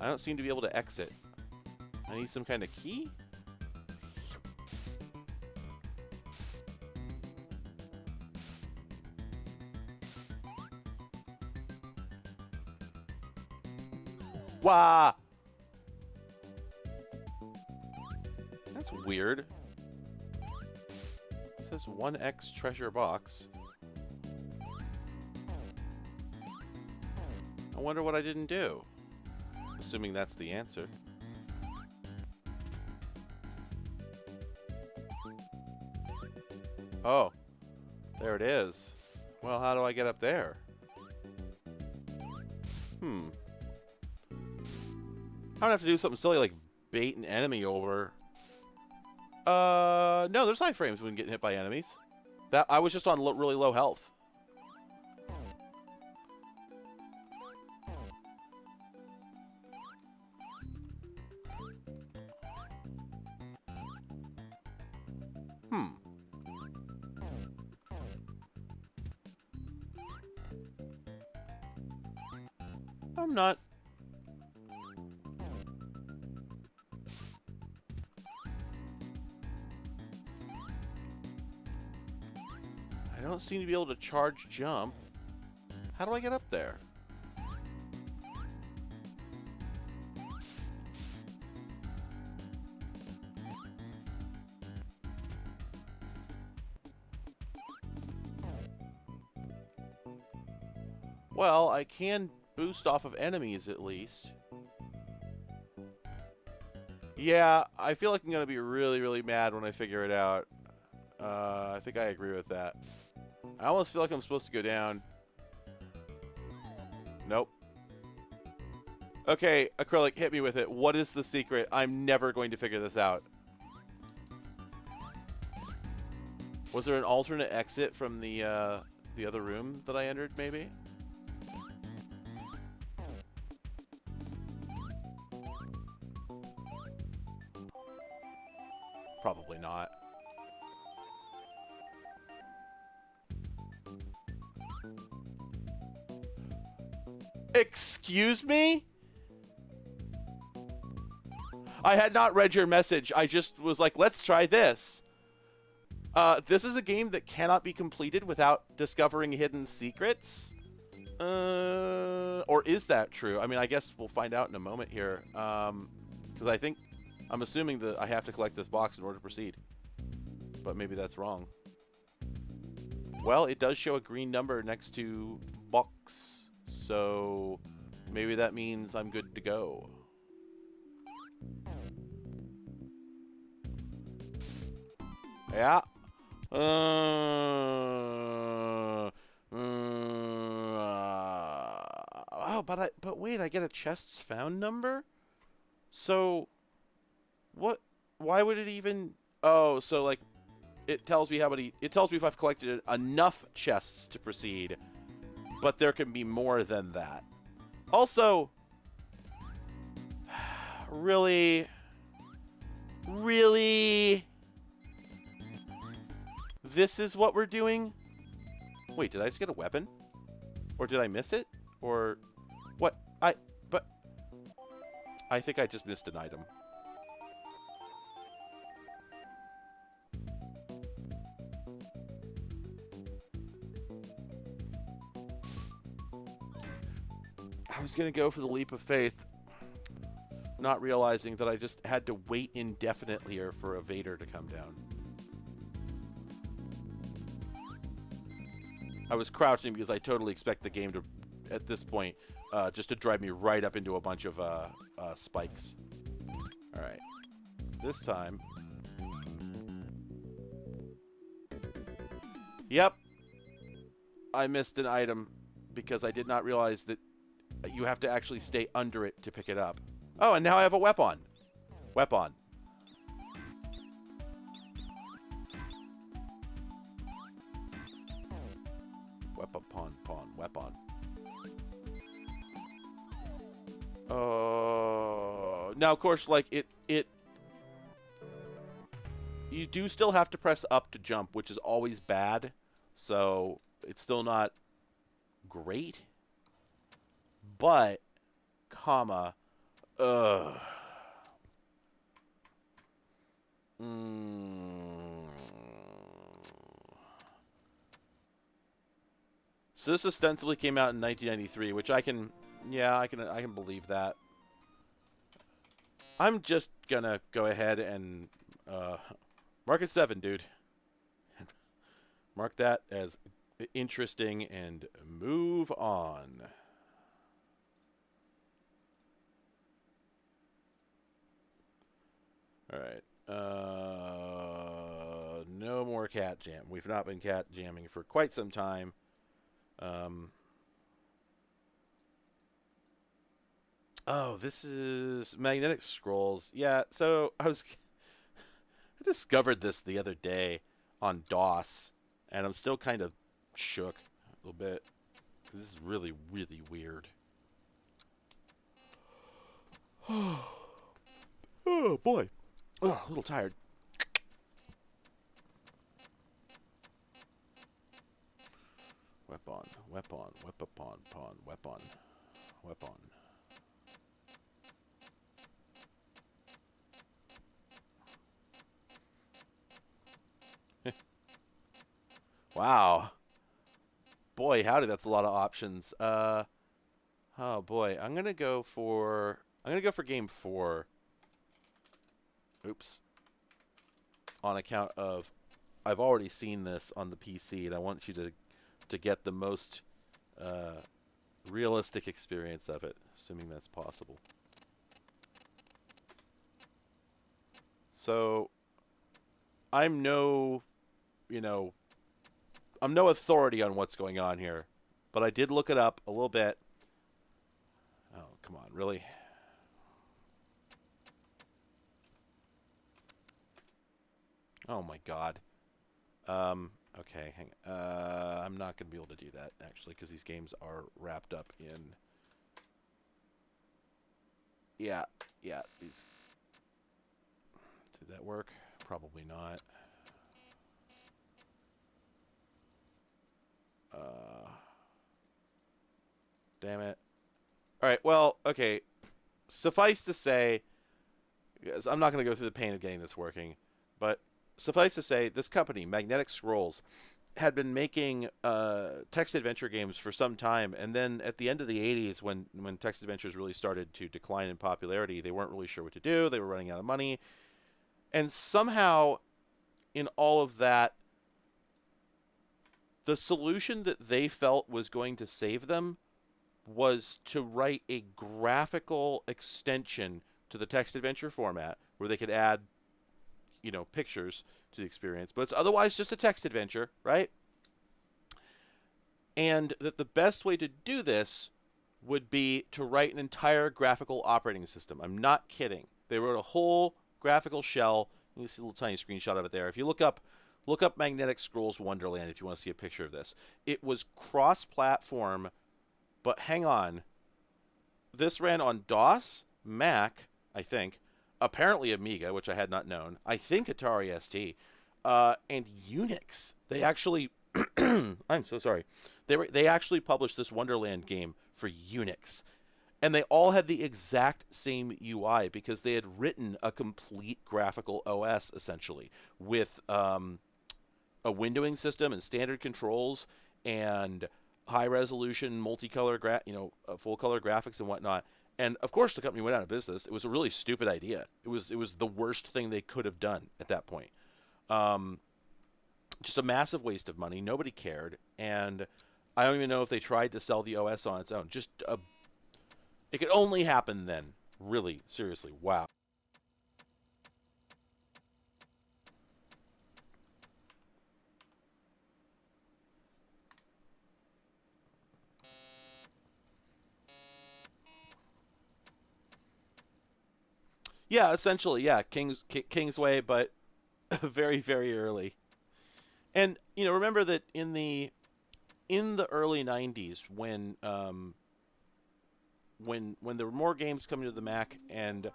I don't seem to be able to exit. I need some kind of key? Wah! That's weird. It says 1X treasure box. I wonder what I didn't do. Assuming that's the answer. Oh. There it is. Well, how do I get up there? I don't have to do something silly like bait an enemy over. No, there's iframes when getting hit by enemies. That I was just on really low health. Hmm. I'm not. I don't seem to be able to charge jump. How do I get up there? Well, I can boost off of enemies at least. Yeah, I feel like I'm going to be really, really mad when I figure it out. I think I agree with that. I almost feel like I'm supposed to go down. Nope. Okay, Acrylic, hit me with it. What is the secret? I'm never going to figure this out. Was there an alternate exit from the other room that I entered, maybe? Probably not. Excuse me? I had not read your message. I just was like, let's try this. This is a game that cannot be completed without discovering hidden secrets? Or is that true? I mean, I guess we'll find out in a moment here. Because I'm assuming that I have to collect this box in order to proceed. But maybe that's wrong. Well, it does show a green number next to box. So maybe that means I'm good to go. Yeah. Oh, but wait, I get a chests found number? So what? Why would it even? Oh, so like it tells me how many. It tells me if I've collected enough chests to proceed, but there can be more than that. Also, really, this is what we're doing? Wait, did I just get a weapon? Or did I miss it? Or what? I think I just missed an item. I was going to go for the leap of faith, not realizing that I just had to wait indefinitely here for a Vader to come down. I was crouching because I totally expect the game to, at this point, just to drive me right up into a bunch of spikes. All right. This time. Yep. I missed an item because I did not realize that you have to actually stay under it to pick it up. Oh, and now I have a weapon. Weapon. Weapon. Oh, now of course, like you do still have to press up to jump, which is always bad. So it's still not great. But, comma, ugh. So this ostensibly came out in 1993, which I can believe that. I'm just gonna go ahead and mark it 7, dude. Mark that as interesting and move on. All right. No more cat jam. We've not been cat jamming for quite some time. Oh, this is magnetic scrolls. Yeah, so I discovered this the other day on DOS, and I'm still kind of shook a little bit. This is really, really weird. Oh, boy. Oh, a little tired. Weapon, weapon, weapon, pawn, weapon, weapon. Wow. Boy, howdy, that's a lot of options. Oh boy, I'm gonna go for game 4. Oops. On account of I've already seen this on the PC, and I want you to get the most realistic experience of it, assuming that's possible. So, I'm no, I'm no authority on what's going on here, but I did look it up a little bit. Oh, come on, really? Oh my God. Okay, hang. I'm not gonna be able to do that actually, because these games are wrapped up in. Yeah, these. Did that work? Probably not. Damn it. All right. Well, okay. Suffice to say, because I'm not going to go through the pain of getting this working, but suffice to say, this company, Magnetic Scrolls, had been making text adventure games for some time, and then at the end of the 80s, when text adventures really started to decline in popularity, they weren't really sure what to do. They were running out of money, and somehow, in all of that, the solution that they felt was going to save them was to write a graphical extension to the text adventure format where they could add, pictures to the experience, but it's otherwise just a text adventure, right? And that the best way to do this would be to write an entire graphical operating system. I'm not kidding. They wrote a whole graphical shell. You can see a little tiny screenshot of it there. If you look up Magnetic Scrolls Wonderland if you want to see a picture of this. It was cross-platform, but hang on. This ran on DOS, Mac, I think, apparently Amiga, which I had not known, I think Atari ST, and Unix. They actually, I'm so sorry, they actually published this Wonderland game for Unix. And they all had the exact same UI because they had written a complete graphical OS, essentially, with a windowing system and standard controls and high resolution multicolor full color graphics and whatnot. And of course the company went out of business. It was a really stupid idea. It was the worst thing they could have done at that point. Just a massive waste of money. Nobody cared, and I don't even know if they tried to sell the OS on its own. It could only happen then. Really, seriously, wow. Yeah, essentially, yeah, Kingsway, but very, very early. And remember that in the early '90s, when there were more games coming to the Mac and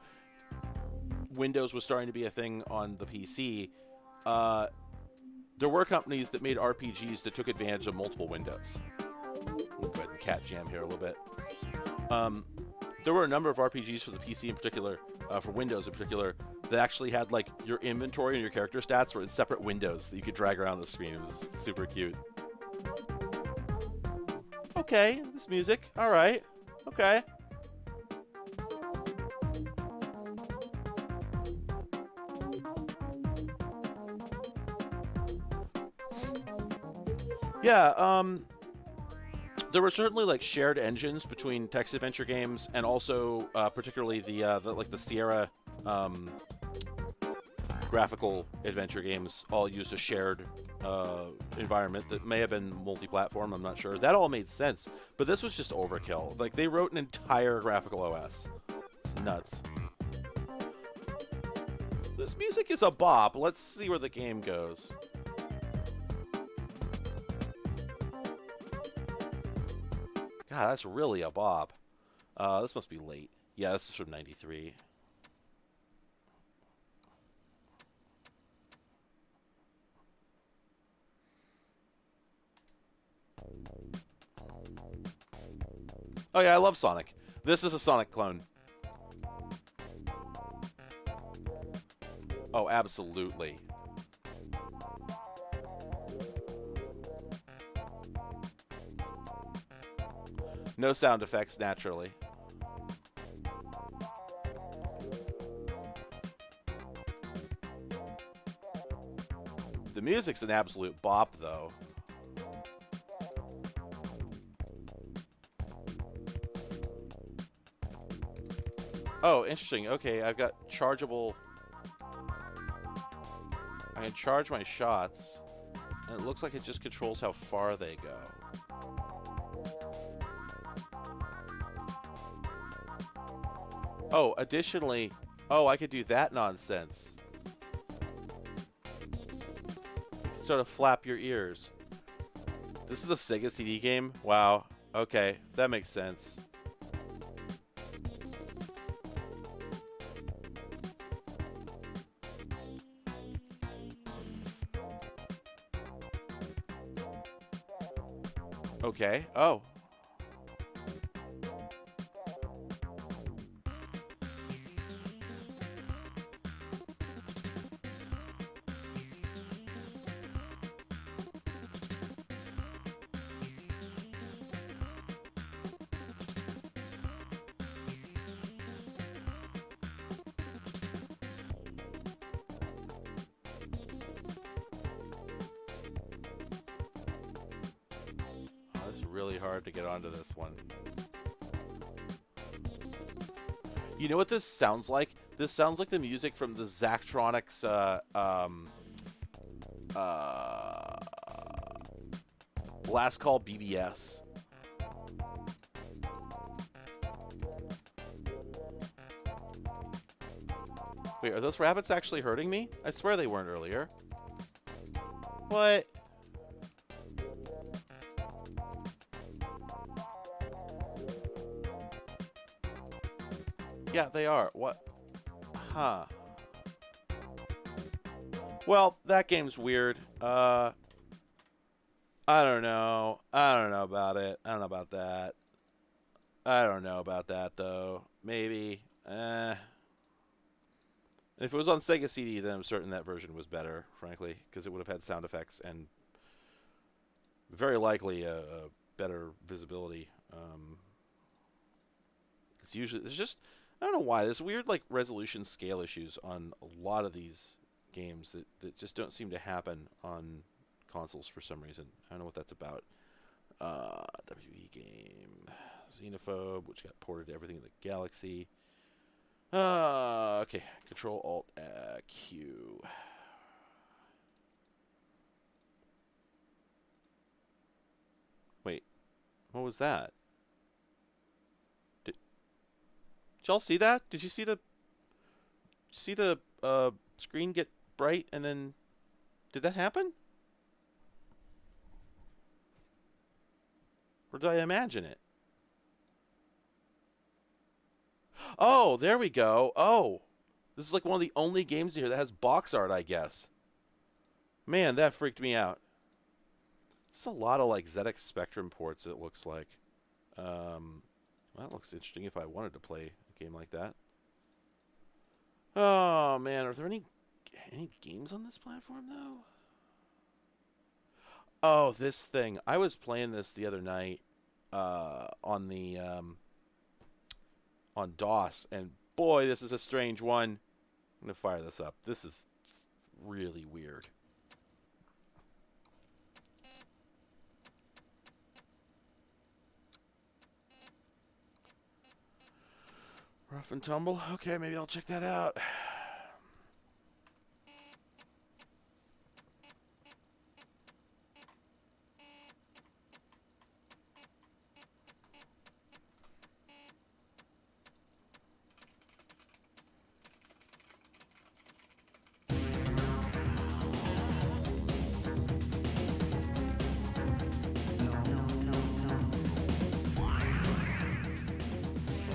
Windows was starting to be a thing on the PC, there were companies that made RPGs that took advantage of multiple windows. We'll go ahead and cat jam here a little bit. There were a number of RPGs for the PC in particular, for Windows in particular, that actually had like your inventory and your character stats were in separate windows that you could drag around the screen. It was super cute. Okay, this music. All right. Okay. Yeah, there were certainly like shared engines between text adventure games and also particularly the Sierra graphical adventure games all used a shared environment that may have been multi-platform. I'm not sure. That all made sense, but this was just overkill. Like they wrote an entire graphical OS. It's nuts. This music is a bop. Let's see where the game goes. God, that's really a bop. This must be late. Yeah, this is from '93. Oh yeah, I love Sonic. This is a Sonic clone. Oh, absolutely. No sound effects, naturally. The music's an absolute bop, though. Oh, interesting. Okay, I've got chargeable... I can charge my shots, and it looks like it just controls how far they go. Oh, additionally... Oh, I could do that nonsense. Sort of flap your ears. This is a Sega CD game? Wow. Okay, that makes sense. Okay. Oh. Really hard to get onto this one. You know what this sounds like? This sounds like the music from the Zachtronics Last Call BBS. Wait, are those rabbits actually hurting me? I swear they weren't earlier. What? Yeah, they are. What? Huh. Well, that game's weird. I don't know. I don't know about it. I don't know about that. I don't know about that, though. Maybe. If it was on Sega CD, then I'm certain that version was better, frankly, because it would have had sound effects and very likely a better visibility. It's usually... There's just... I don't know why. There's weird like resolution scale issues on a lot of these games that just don't seem to happen on consoles for some reason. I don't know what that's about. WE game. Xenophobe, which got ported to everything in the Galaxy. Okay. Control Alt Q. Wait. What was that? Did y'all see that? Did you see the screen get bright and then did that happen? Or did I imagine it? Oh, there we go. Oh. This is like one of the only games here that has box art, I guess. Man, that freaked me out. It's a lot of like ZX Spectrum ports, it looks like. That looks interesting if I wanted to play a game like that. Oh man, are there any games on this platform though? Oh, this thing. I was playing this the other night on the on DOS, and boy, this is a strange one. I'm gonna fire this up. This is really weird. Rough and Tumble? Okay, maybe I'll check that out.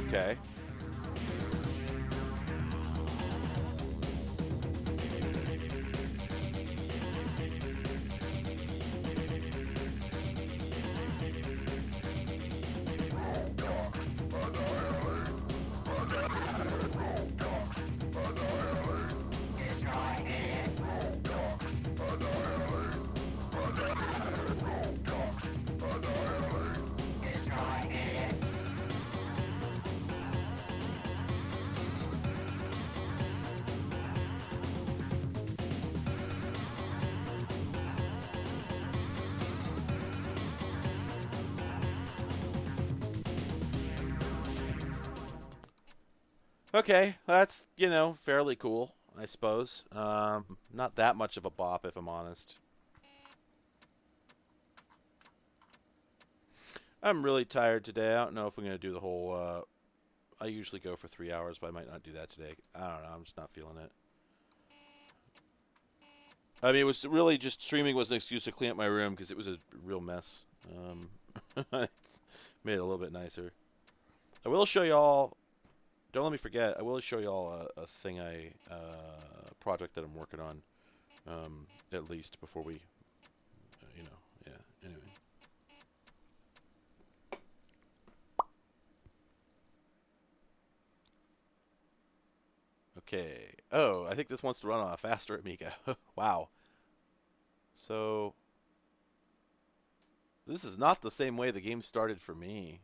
Okay. Okay, that's, fairly cool, I suppose. Not that much of a bop, if I'm honest. I'm really tired today. I don't know if I'm going to do the whole, I usually go for 3 hours, but I might not do that today. I don't know. I'm just not feeling it. I mean, it was really just streaming was an excuse to clean up my room because it was a real mess. Made it a little bit nicer. I will show y'all. Don't let me forget. I will show y'all a thing project that I'm working on. At least before we, yeah. Anyway. Okay. Oh, I think this wants to run on a faster Amiga. Wow. So this is not the same way the game started for me.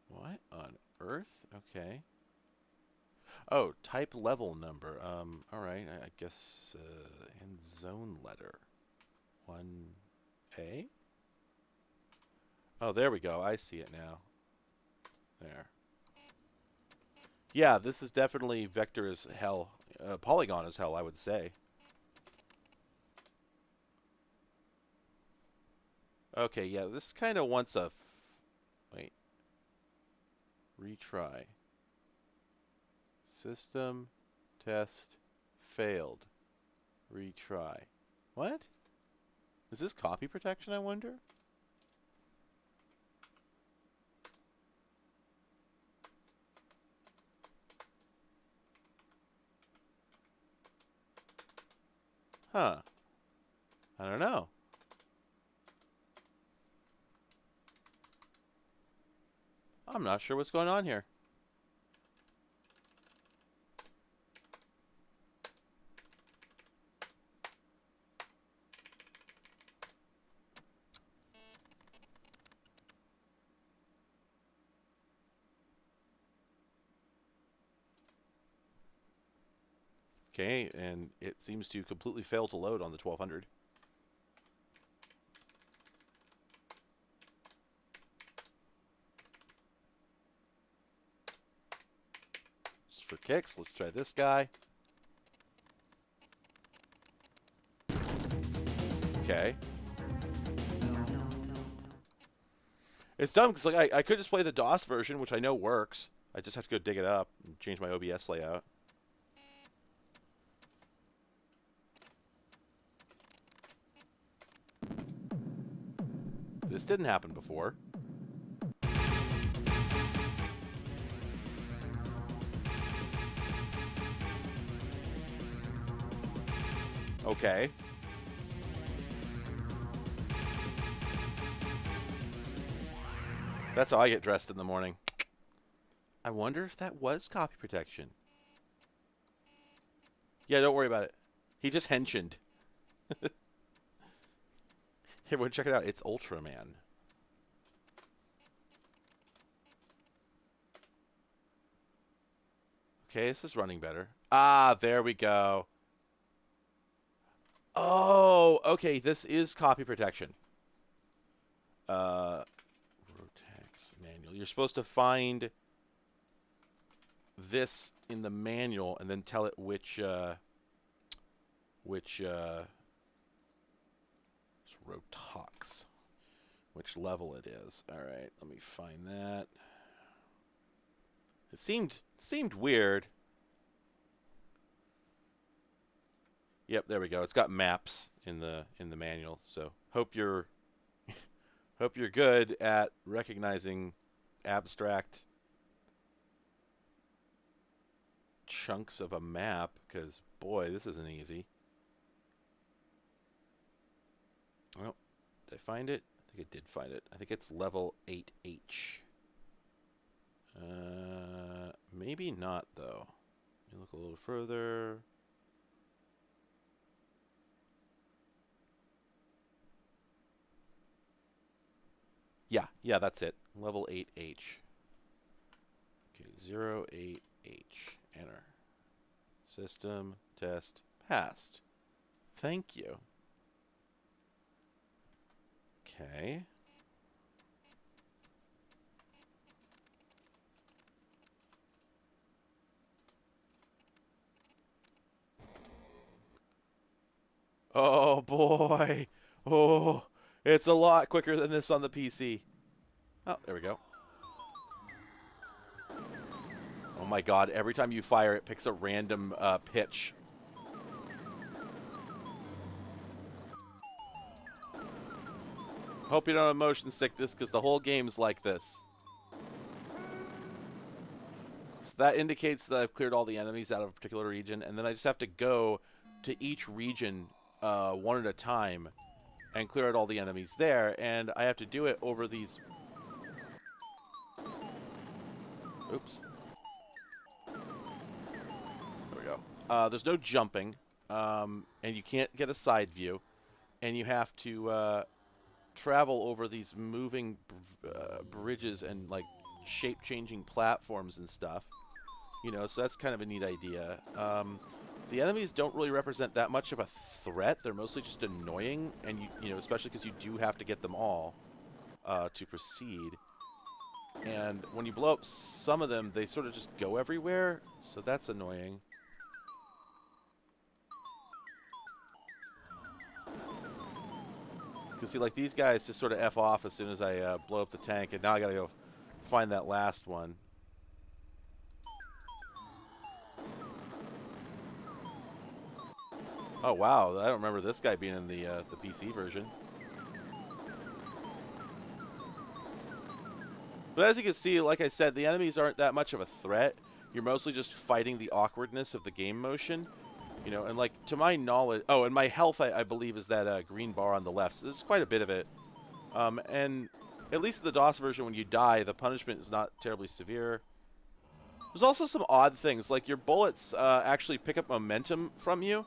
What on earth? Okay. Oh, type level number. All right. I guess and zone letter. 1A. Oh, there we go. I see it now. There. Yeah, this is definitely vector as hell. Polygon as hell, I would say. Okay, yeah, this kind of wants a... Wait. Retry. System test failed. Retry. What? Is this copy protection, I wonder? Huh. I don't know. I'm not sure what's going on here. Okay, and it seems to completely fail to load on the 1200. Just for kicks, let's try this guy. Okay. It's dumb because like I could just play the DOS version, which I know works. I just have to go dig it up and change my OBS layout. This didn't happen before. Okay. That's how I get dressed in the morning. I wonder if that was copy protection. Yeah, don't worry about it. He just henchened. Everyone check it out. It's Ultraman. Okay, this is running better. Ah, there we go. Oh, okay. This is copy protection. Rotex manual. You're supposed to find this in the manual and then tell it which Rotox, which level it is. All right, let me find that. It seemed weird. Yep, there we go. It's got maps in the manual. So hope you're good at recognizing abstract chunks of a map, because boy, this isn't easy. Well, did I find it? I think I did find it. I think it's level 8H. Maybe not, though. Let me look a little further. Yeah, that's it. Level 8H. Okay, 08H. Enter. System test passed. Thank you. Okay. Oh, boy. Oh, it's a lot quicker than this on the PC. Oh, there we go. Oh, my God. Every time you fire, it picks a random pitch. Hope you don't have motion sickness, because the whole game's like this. So that indicates that I've cleared all the enemies out of a particular region, and then I just have to go to each region one at a time and clear out all the enemies there, and I have to do it over these... Oops. There we go. There's no jumping, and you can't get a side view, and you have to travel over these moving bridges and like shape-changing platforms and stuff. You know, so that's kind of a neat idea. The enemies don't really represent that much of a threat. They're mostly just annoying, and you know, especially because you do have to get them all to proceed. And when you blow up some of them, they sort of just go everywhere, so that's annoying. Because see, like these guys just sort of F off as soon as I blow up the tank, and now I gotta go find that last one. Oh wow, I don't remember this guy being in the PC version. But as you can see, like I said, the enemies aren't that much of a threat. You're mostly just fighting the awkwardness of the game motion. You know, and like, to my knowledge... Oh, and my health, I believe, is that green bar on the left. So there's quite a bit of it. And at least in the DOS version, when you die, the punishment is not terribly severe. There's also some odd things. Like, your bullets actually pick up momentum from you.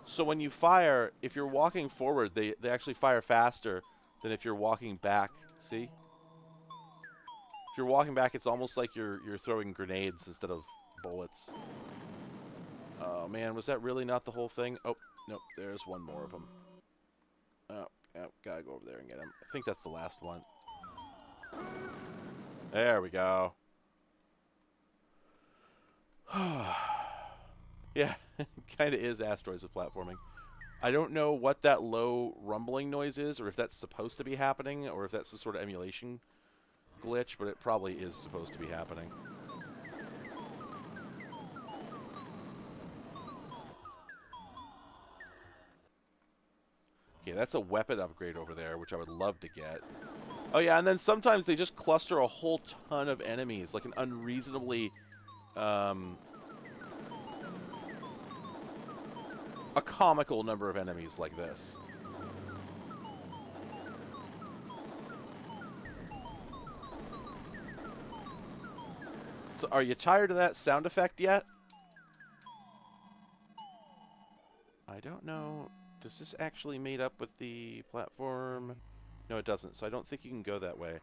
So when you fire, if you're walking forward, they actually fire faster than if you're walking back. See? If you're walking back, it's almost like you're throwing grenades instead of bullets. Oh, man, was that really not the whole thing? Oh, nope, there's one more of them. Oh, gotta go over there and get him. I think that's the last one. There we go. Yeah, kind of is Asteroids with platforming. I don't know what that low rumbling noise is, or if that's supposed to be happening, or if that's a sort of emulation glitch, but it probably is supposed to be happening. Okay, that's a weapon upgrade over there, which I would love to get. Oh yeah, and then sometimes they just cluster a whole ton of enemies, like an unreasonably... a comical number of enemies like this. So are you tired of that sound effect yet? I don't know. Does this actually mate up with the platform? No, it doesn't, so I don't think you can go that way.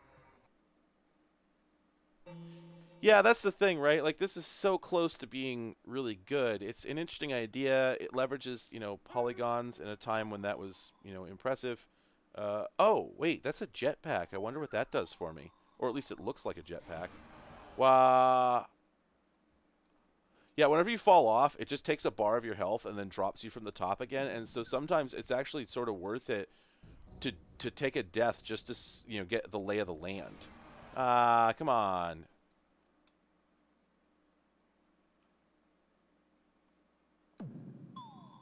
Yeah, that's the thing, right? Like, this is so close to being really good. It's an interesting idea. It leverages, you know, polygons in a time when that was, you know, impressive. Oh, wait, that's a jetpack. I wonder what that does for me. Or at least it looks like a jetpack. Wow. Yeah, whenever you fall off, it just takes a bar of your health and then drops you from the top again. And so sometimes it's actually sort of worth it to take a death just to, you know, get the lay of the land. Come on.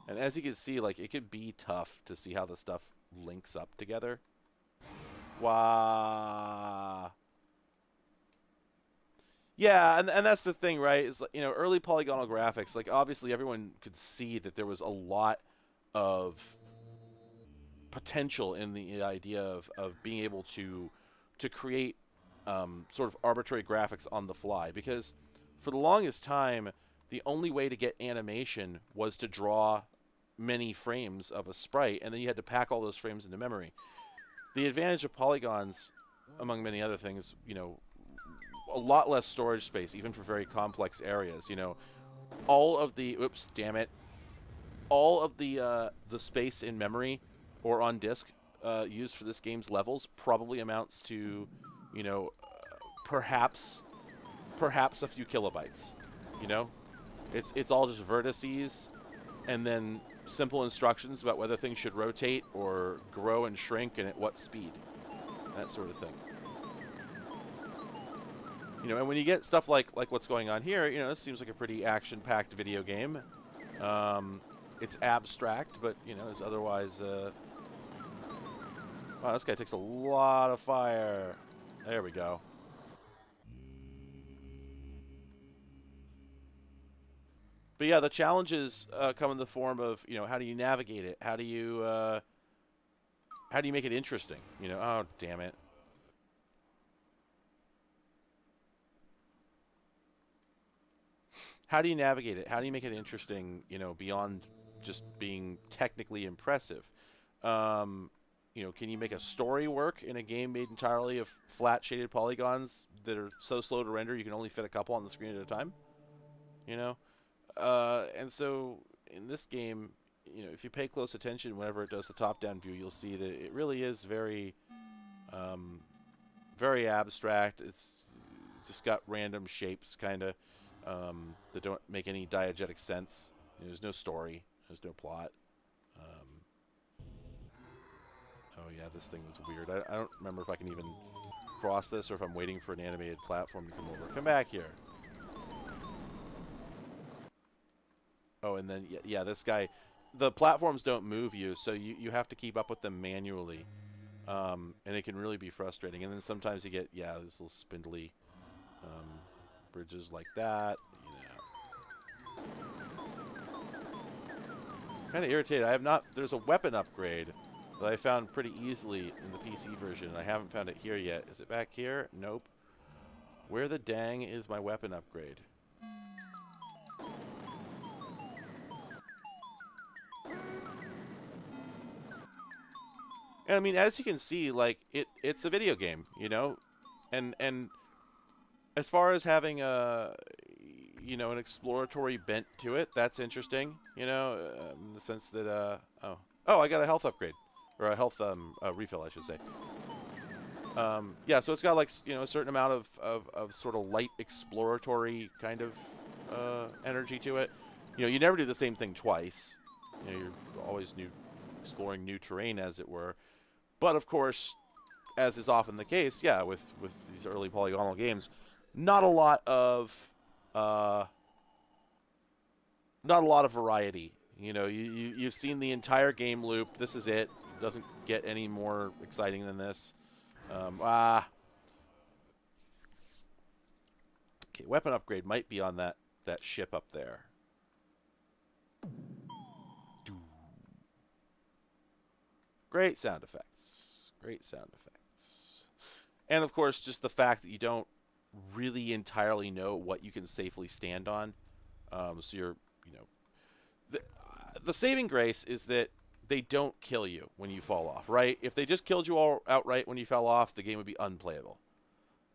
And as you can see, like, it could be tough to see how the stuff links up together. Wow. Yeah, and that's the thing, right? Is, you know, early polygonal graphics, like, obviously everyone could see that there was a lot of potential in the idea of being able to create sort of arbitrary graphics on the fly, because for the longest time, the only way to get animation was to draw many frames of a sprite, and then you had to pack all those frames into memory. The advantage of polygons, among many other things, you know, a lot less storage space, even for very complex areas. You know, all of the all of the space in memory or on disk used for this game's levels probably amounts to, you know, perhaps a few kilobytes. You know, it's all just vertices and then simple instructions about whether things should rotate or grow and shrink and at what speed. That sort of thing. You know, and when you get stuff like what's going on here, you know, this seems like a pretty action-packed video game. It's abstract, but, you know, is otherwise... Wow, this guy takes a lot of fire. There we go. But yeah, the challenges come in the form of, you know, how do you navigate it? How do you make it interesting? You know, oh, damn it. How do you navigate it? How do you make it interesting, you know, beyond just being technically impressive? You know, can you make a story work in a game made entirely of flat shaded polygons that are so slow to render you can only fit a couple on the screen at a time? You know? And so in this game, you know, if you pay close attention whenever it does the top-down view, you'll see that it really is very, very abstract. It's just got random shapes, kind of, that don't make any diegetic sense. You know, there's no story. There's no plot. Oh yeah, this thing was weird. I don't remember if I can even cross this or if I'm waiting for an animated platform to come over. Come back here. Oh, and then, yeah, this guy... The platforms don't move you, so you have to keep up with them manually. And it can really be frustrating. And then sometimes you get, yeah, these little spindly bridges like that. You know. Kind of irritated. I have not... There's a weapon upgrade that I found pretty easily in the PC version. I haven't found it here yet. Is it back here? Nope. Where the dang is my weapon upgrade? And I mean, as you can see, like it's a video game, you know, and as far as having a, you know, an exploratory bent to it, that's interesting, you know, in the sense that oh, I got a health upgrade or a health refill, I should say. Yeah, so it's got like, you know, a certain amount of sort of light exploratory kind of energy to it. You know, you never do the same thing twice. You know, you're always exploring new terrain, as it were. But of course, as is often the case, yeah, with these early polygonal games, not a lot of variety. You know, you've seen the entire game loop. This is it. It doesn't get any more exciting than this. Okay, weapon upgrade might be on that ship up there. Great sound effects. Great sound effects. And, of course, just the fact that you don't really entirely know what you can safely stand on. So you're, you know... The saving grace is that they don't kill you when you fall off, right? If they just killed you all outright when you fell off, the game would be unplayable.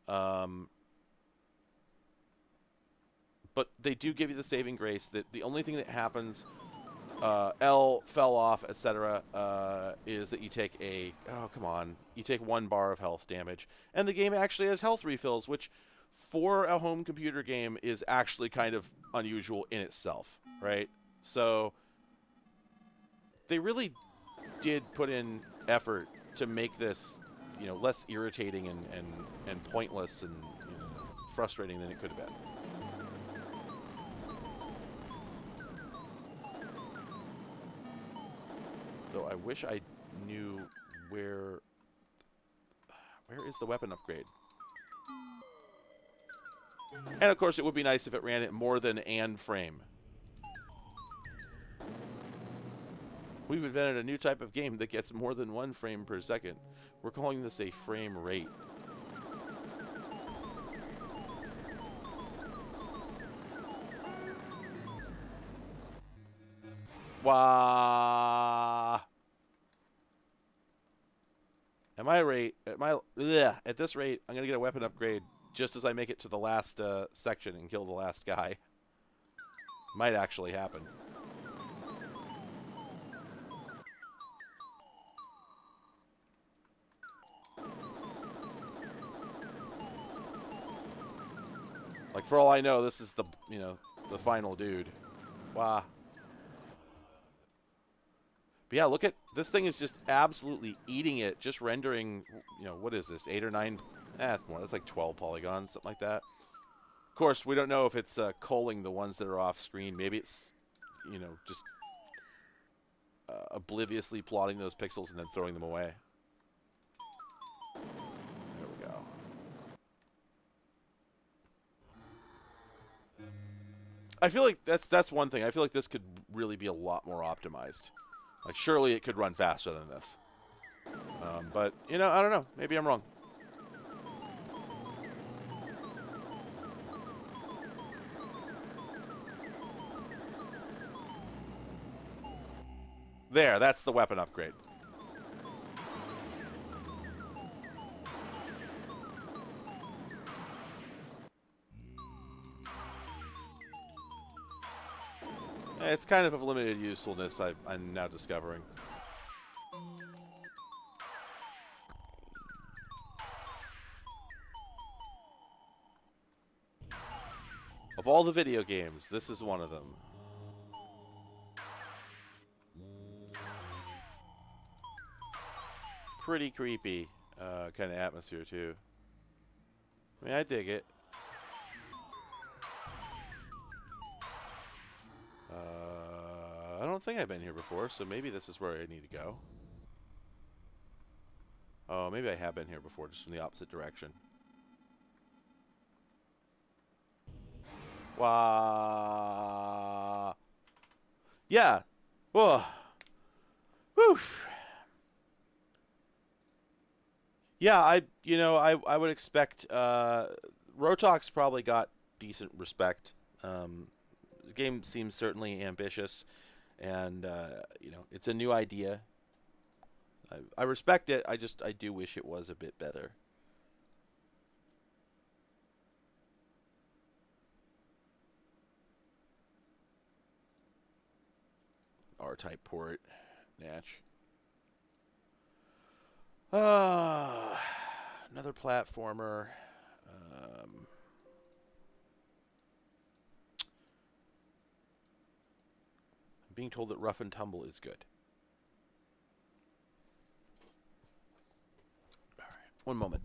But they do give you the saving grace that the only thing that happens... L fell off, etc., is that you take oh, come on. You take 1 bar of health damage. And the game actually has health refills, which for a home computer game is actually kind of unusual in itself, right? So they really did put in effort to make this, you know, less irritating and pointless and, you know, frustrating than it could have been. So I wish I knew where is the weapon upgrade? And of course it would be nice if it ran at more than an frame. We've invented a new type of game that gets more than 1 frame per second. We're calling this a frame rate. Wow. At this rate, I'm gonna get a weapon upgrade just as I make it to the last section and kill the last guy. Might actually happen. Like, for all I know, this is the, you know, the final dude. Wow. But yeah, look at this thing is just absolutely eating it, just rendering, you know, what is this, 8 or 9? That's more. That's like 12 polygons, something like that. Of course, we don't know if it's culling the ones that are off screen. Maybe it's, you know, just obliviously plotting those pixels and then throwing them away. There we go. I feel like that's one thing. I feel like this could really be a lot more optimized. Like, surely it could run faster than this. But, you know, I don't know. Maybe I'm wrong. There, that's the weapon upgrade. It's kind of of limited usefulness, I'm now discovering. Of all the video games, this is one of them. Pretty creepy kind of atmosphere, too. I mean, I dig it. I don't think I've been here before, so maybe this is where I need to go. Oh, maybe I have been here before, just from the opposite direction. Wow. Yeah. Whoa. Whew. Yeah, I would expect Rotox probably got decent respect. The game seems certainly ambitious, and you know, it's a new idea. I respect it. I do wish it was a bit better. R-type port, Natch. Another platformer. I'm being told that Rough and Tumble is good. All right, one moment.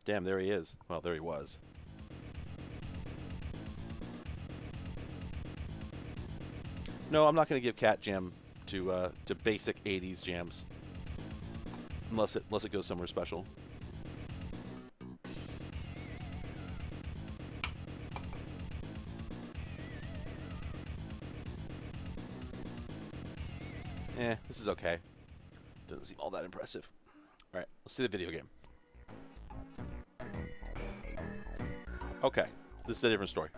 Damn, there he is. Well, there he was. No, I'm not going to give Cat Jam to basic 80s jams. Unless it goes somewhere special. This is okay. Doesn't seem all that impressive. All right, let's see the video game. Okay, this is a different story.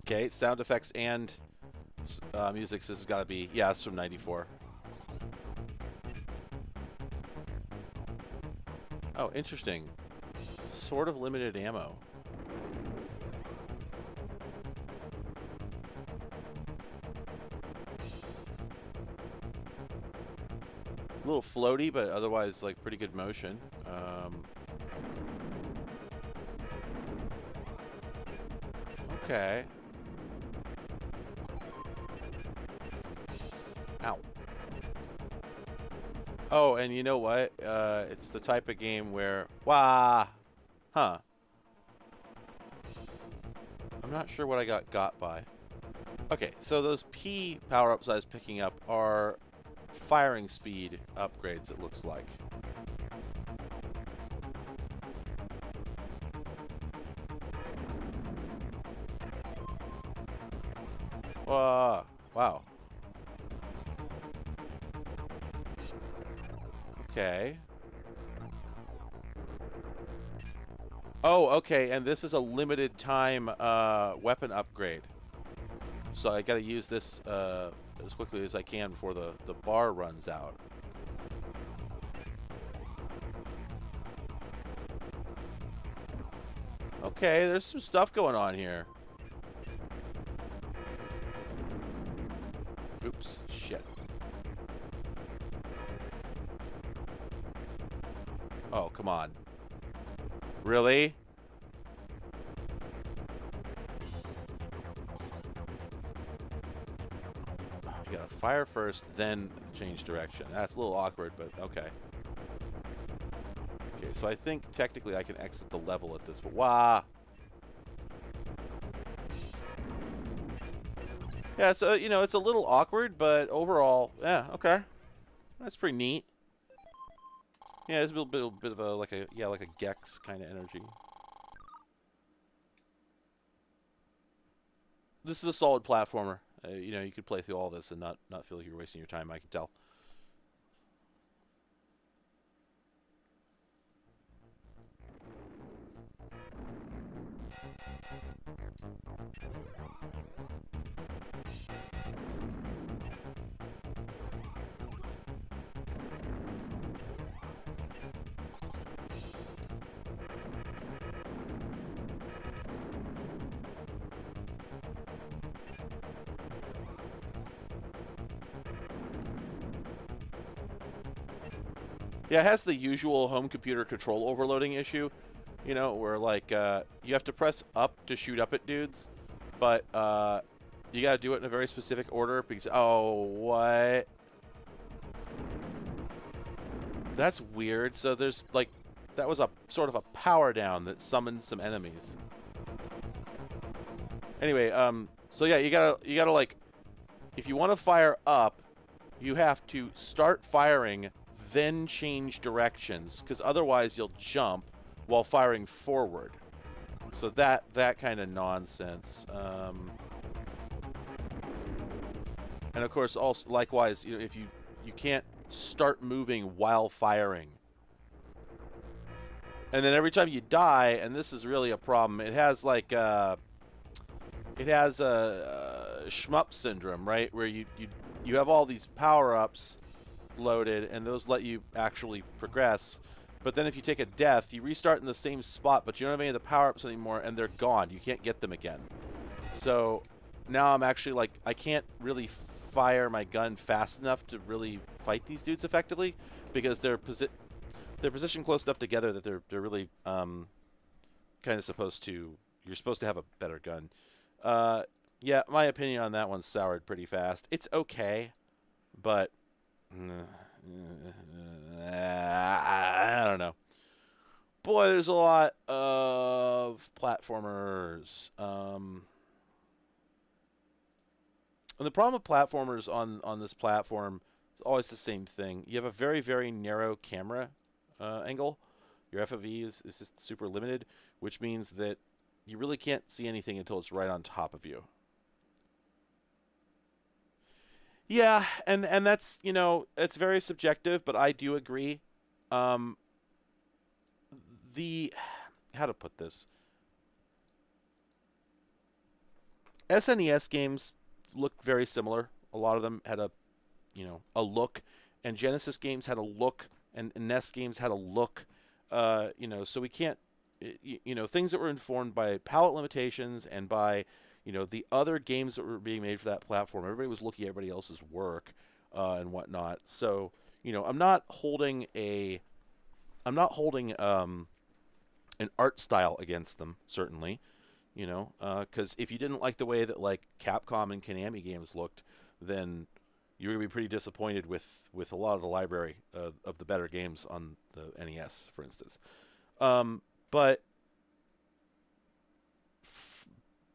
Okay, sound effects and music. So this has got to be, yeah, it's from '94. Oh, interesting. Sort of limited ammo. A little floaty, but otherwise like pretty good motion. Okay. Ow. Oh, and you know what? It's the type of game where... Wah! Huh. I'm not sure what I got by. Okay, so those P power-ups I was picking up are firing speed upgrades, it looks like. Wow. Okay. Oh, okay, and this is a limited time weapon upgrade. So I gotta use this as quickly as I can before the bar runs out. Okay, there's some stuff going on here. Oops, shit. Oh, come on. Really? You gotta fire first, then change direction. That's a little awkward, but okay. Okay, so I think technically I can exit the level at this point. Wow. Yeah, so, you know, it's a little awkward, but overall, yeah, okay. That's pretty neat. Yeah, it's a little bit of a, like a Gex kind of energy. This is a solid platformer. You know, you could play through all this and not feel like you're wasting your time, I can tell. Yeah, it has the usual home computer control overloading issue, you know, where like you have to press up to shoot up at dudes, but you gotta do it in a very specific order because what? That's weird. So there's like that was a sort of a power down that summoned some enemies. Anyway, so yeah, you gotta like if you want to fire up, you have to start firing, then change directions, because otherwise you'll jump while firing forward. So that kind of nonsense. And of course, also likewise, you know, if you can't start moving while firing, and then every time you die, and this is really a problem, it has like it has a shmup syndrome, right, where you have all these power-ups loaded, and those let you actually progress. But then if you take a death, you restart in the same spot, but you don't have any of the power-ups anymore, and they're gone. You can't get them again. So now I'm actually like, I can't really fire my gun fast enough to really fight these dudes effectively because they're positioned close enough together that they're really kind of supposed to. You're supposed to have a better gun. Yeah, my opinion on that one soured pretty fast. It's okay, but I don't know. Boy, there's a lot of platformers. And the problem with platformers on this platform is always the same thing. You have a very, very narrow camera angle. Your FOV is just super limited, which means that you really can't see anything until it's right on top of you. Yeah, and that's, you know, it's very subjective, but I do agree. Um, the how to put this? SNES games look very similar. A lot of them had a look, and Genesis games had a look, and NES games had a look. So we can't, things that were informed by palette limitations and by, the other games that were being made for that platform. Everybody was looking at everybody else's work and whatnot. So, I'm not holding an art style against them, certainly. Because if you didn't like the way that like Capcom and Konami games looked, then you're gonna be pretty disappointed with a lot of the library of the better games on the NES, for instance. But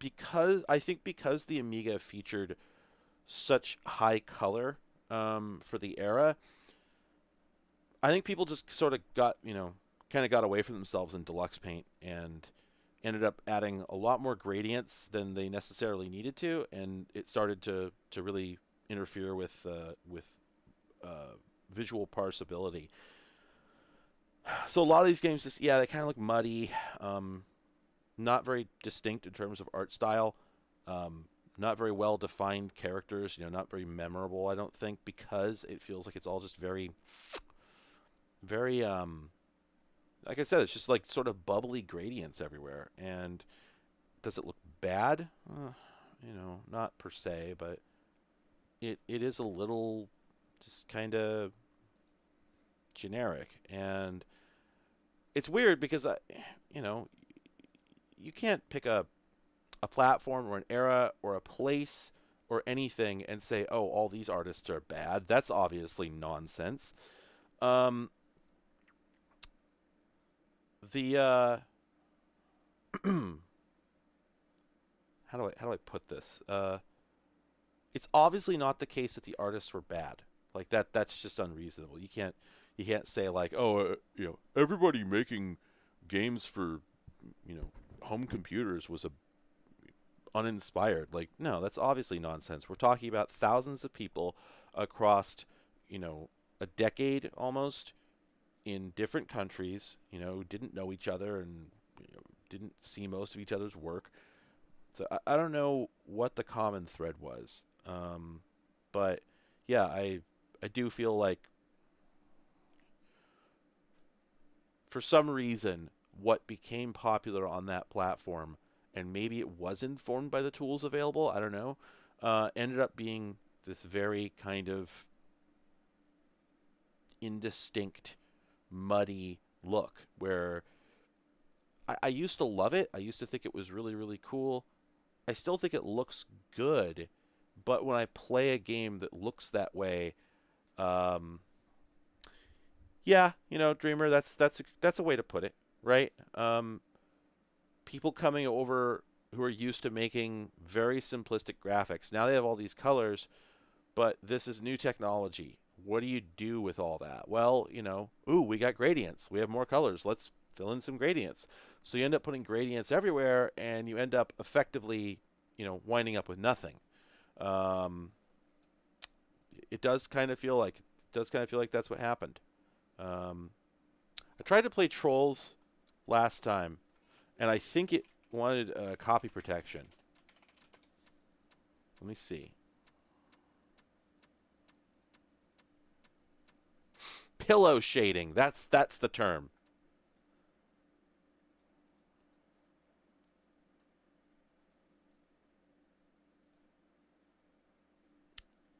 because the Amiga featured such high color for the era, I think people just sort of kind of got away from themselves in deluxe paint and ended up adding a lot more gradients than they necessarily needed to, and it started to really interfere with visual parsability. So a lot of these games just they kind of look muddy, not very distinct in terms of art style, not very well defined characters, not very memorable, I don't think, because it feels like it's all just very very like I said, it's just like sort of bubbly gradients everywhere. And does it look bad? Not per se, but it is a little just kind of generic. And it's weird because you know, you can't pick a platform or an era or a place or anything and say, "Oh, all these artists are bad." That's obviously nonsense. Um, the how do I put this? It's obviously not the case that the artists were bad. Like that's just unreasonable. You can't say like, "Oh, everybody making games for, home computers was uninspired." Like, no, that's obviously nonsense. We're talking about thousands of people across, a decade almost in different countries, who didn't know each other and didn't see most of each other's work. So I don't know what the common thread was. But yeah, I do feel like for some reason what became popular on that platform, and maybe it was informed by the tools available, I don't know, ended up being this very kind of indistinct, muddy look where I used to love it. I used to think it was really, really cool. I still think it looks good, but when I play a game that looks that way, um, yeah, Dreamer, that's a way to put it, right? People coming over who are used to making very simplistic graphics, now they have all these colors, but this is new technology. What do you do with all that? Well, ooh, we got gradients. We have more colors. Let's fill in some gradients. So you end up putting gradients everywhere, and you end up effectively, winding up with nothing. Um, it does kind of feel like that's what happened. Um, I tried to play Trolls last time, and I think it wanted copy protection. Let me see. Pillow shading. That's the term.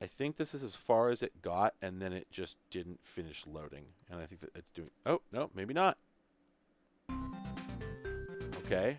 I think this is as far as it got, and then it just didn't finish loading. And I think that it's doing... Oh, no, maybe not. Okay.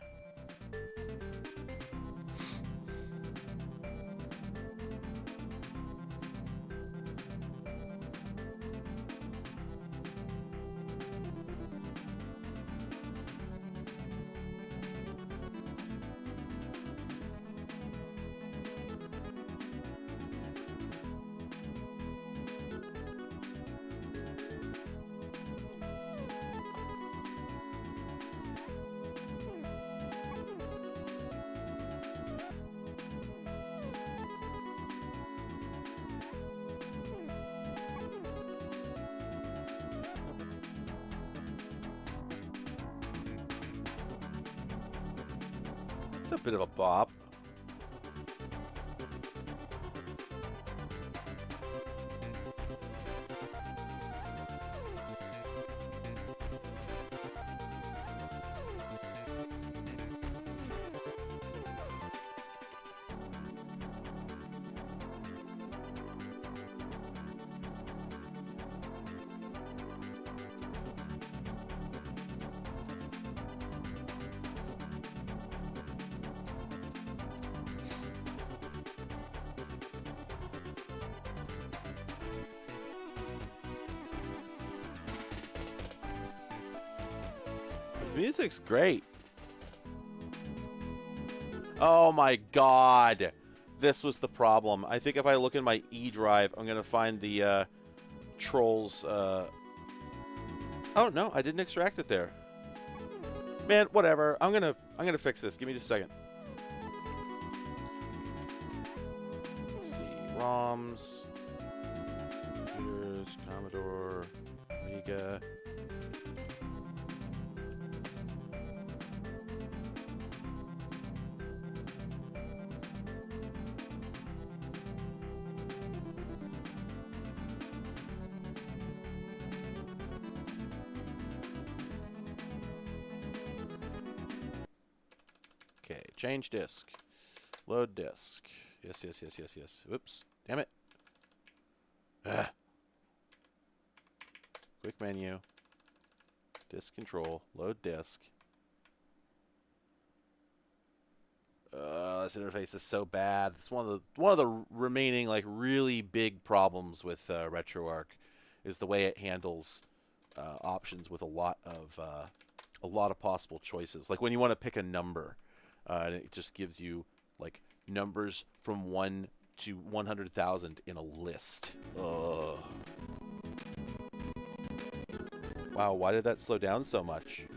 It's a bit of a bop. His music's great. Oh my god. This was the problem. I think if I look in my E drive, I'm going to find the Trolls... Oh, no, I didn't extract it there. Man, whatever. I'm gonna fix this. Give me just a second. Let's see. ROMs. Computers. Commodore. Amiga. Change disk. Load disk. Yes, yes, yes, yes, yes. Oops. Damn it. Ugh. Quick menu. Disk control. Load disk. This interface is so bad. It's one of the remaining like really big problems with RetroArch is the way it handles options with a lot of possible choices. Like when you want to pick a number, and it just gives you like numbers from 1 to 100,000 in a list. Ugh. Wow, why did that slow down so much?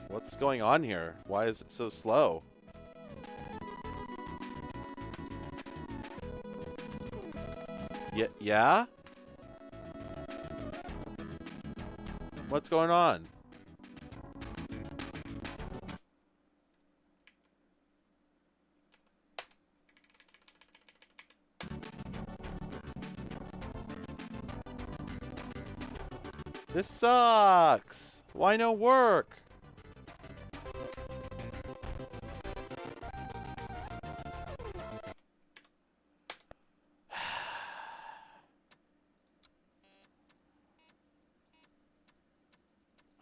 What's going on here? Why is it so slow? Yeah? What's going on? This sucks. Why no work?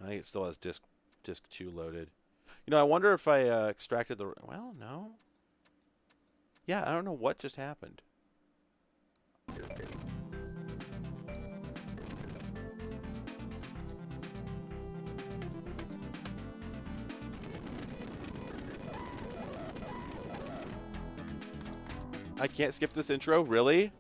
I think it still has disk 2 loaded. You know, I wonder if I extracted the... Well, no. Yeah, I don't know what just happened. I can't skip this intro? Really?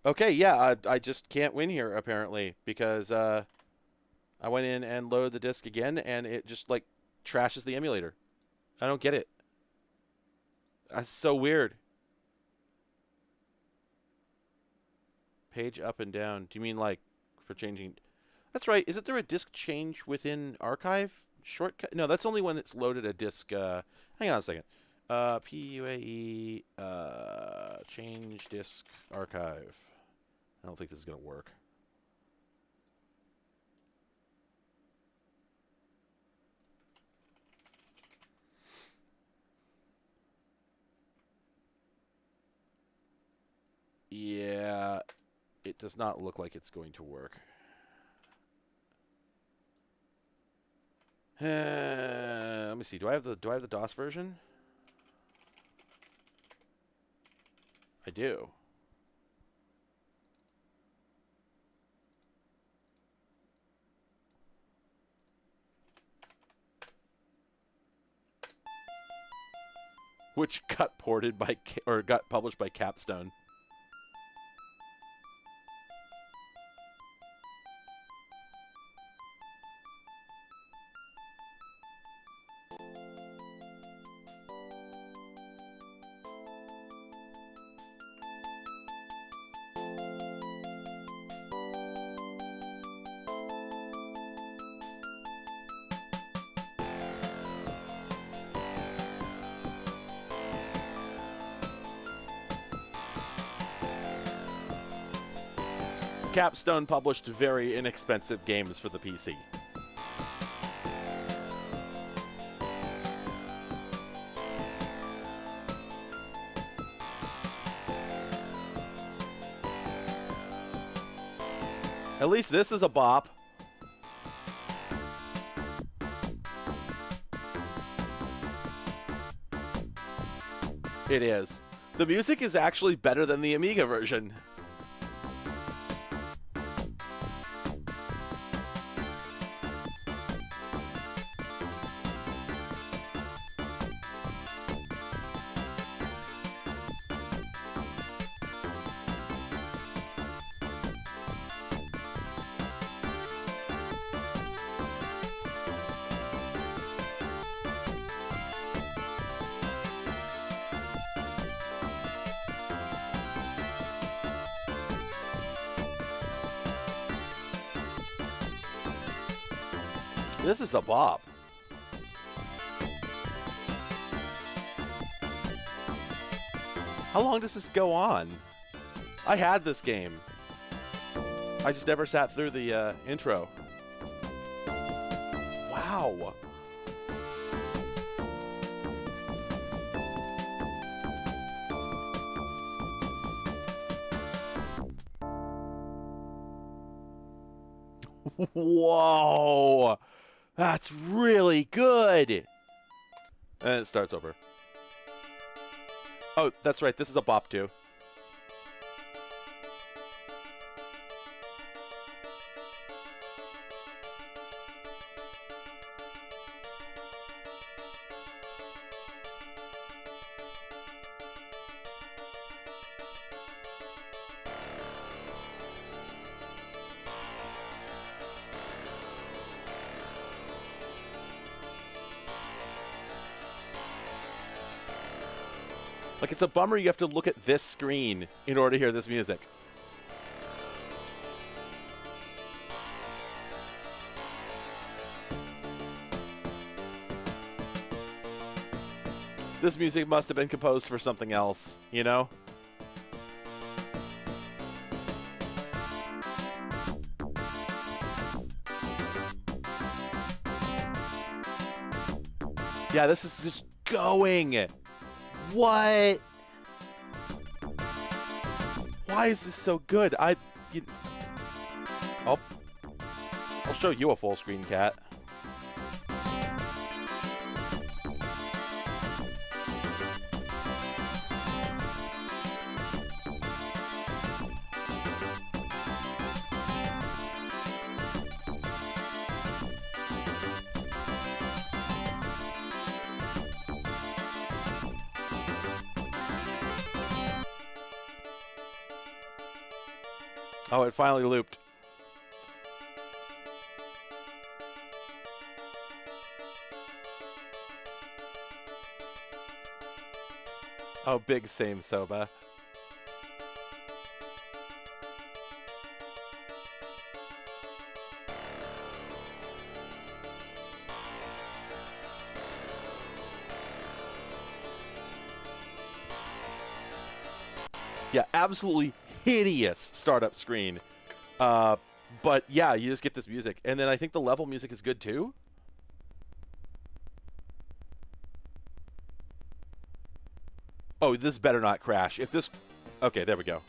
Okay, yeah, I just can't win here, apparently, because I went in and loaded the disk again, and it just, like, trashes the emulator. I don't get it. That's so weird. Page up and down. Do you mean, like, for changing... That's right. Isn't there a disk change within archive shortcut? No, that's only when it's loaded a disk. Hang on a second. PUAE, change disk archive. I don't think this is going to work. Yeah, it does not look like it's going to work. Let me see. Do I have the DOS version? I do. Which got ported by or got published by Capstone. Capstone published very inexpensive games for the PC. At least this is a bop. It is. The music is actually better than the Amiga version. This is a bop. How long does this go on? I had this game. I just never sat through the intro. Wow. Whoa. That's really good. And it starts over. Oh, that's right. This is a bop too. Like, it's a bummer you have to look at this screen in order to hear this music. This music must have been composed for something else, you know? Yeah, this is just going. What? Why is this so good? I'll show you a full screen, Cat. Oh, it finally looped. Oh, big same Soba. Yeah, absolutely hideous startup screen. But yeah, you just get this music. And then I think the level music is good too. Oh, this better not crash. If this... Okay, there we go.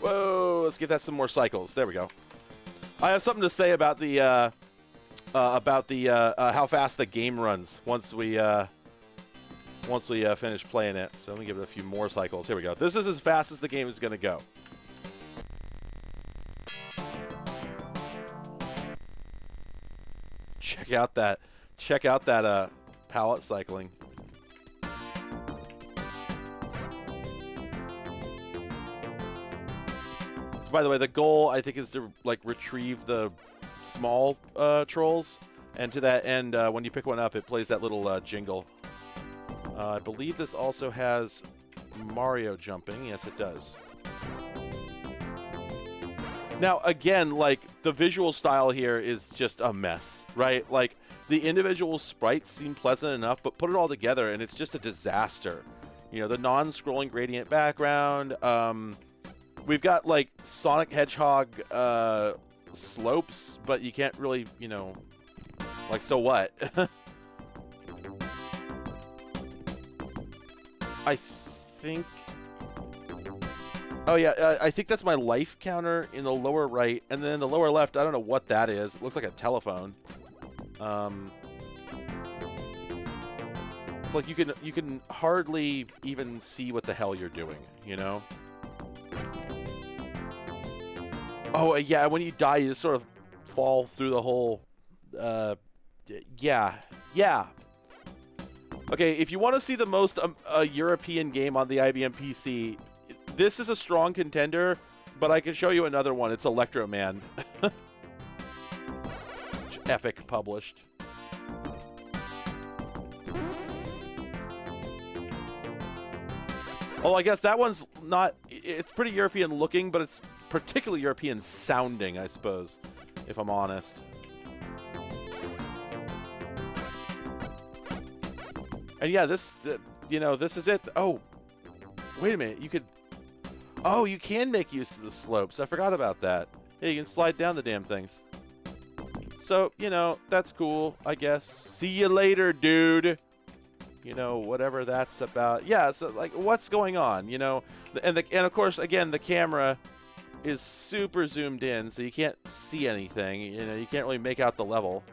Whoa, let's give that some more cycles. There we go. I have something to say about the how fast the game runs once we finish playing it. So let me give it a few more cycles. Here we go. This is as fast as the game is going to go. Check out that palette cycling. By the way, the goal I think is to like retrieve the small trolls, and to that end, when you pick one up, it plays that little jingle. I believe this also has Mario jumping. Yes, it does. Now, again, like, the visual style here is just a mess, right? Like, the individual sprites seem pleasant enough, but put it all together, and it's just a disaster. You know, the non-scrolling gradient background. We've got, like, Sonic Hedgehog slopes, but you can't really, you know, like, so what? I think... Oh, yeah, I think that's my life counter in the lower right. And then in the lower left, I don't know what that is. It looks like a telephone. It's like you can hardly even see what the hell you're doing, you know? Oh, yeah, when you die, you just sort of fall through the whole... Yeah. Okay, if you want to see the most European game on the IBM PC... This is a strong contender, but I can show you another one. It's Electroman. Epic published. Oh, I guess that one's not... It's pretty European looking, but it's particularly European sounding, I suppose, if I'm honest. And yeah, this is it. Oh, wait a minute. You could. Oh, you can make use of the slopes. I forgot about that. Yeah, you can slide down the damn things. So, that's cool, I guess. See you later, dude. Whatever that's about. Yeah, so, like, what's going on, And of course, again, the camera is super zoomed in, so you can't see anything. You can't really make out the level.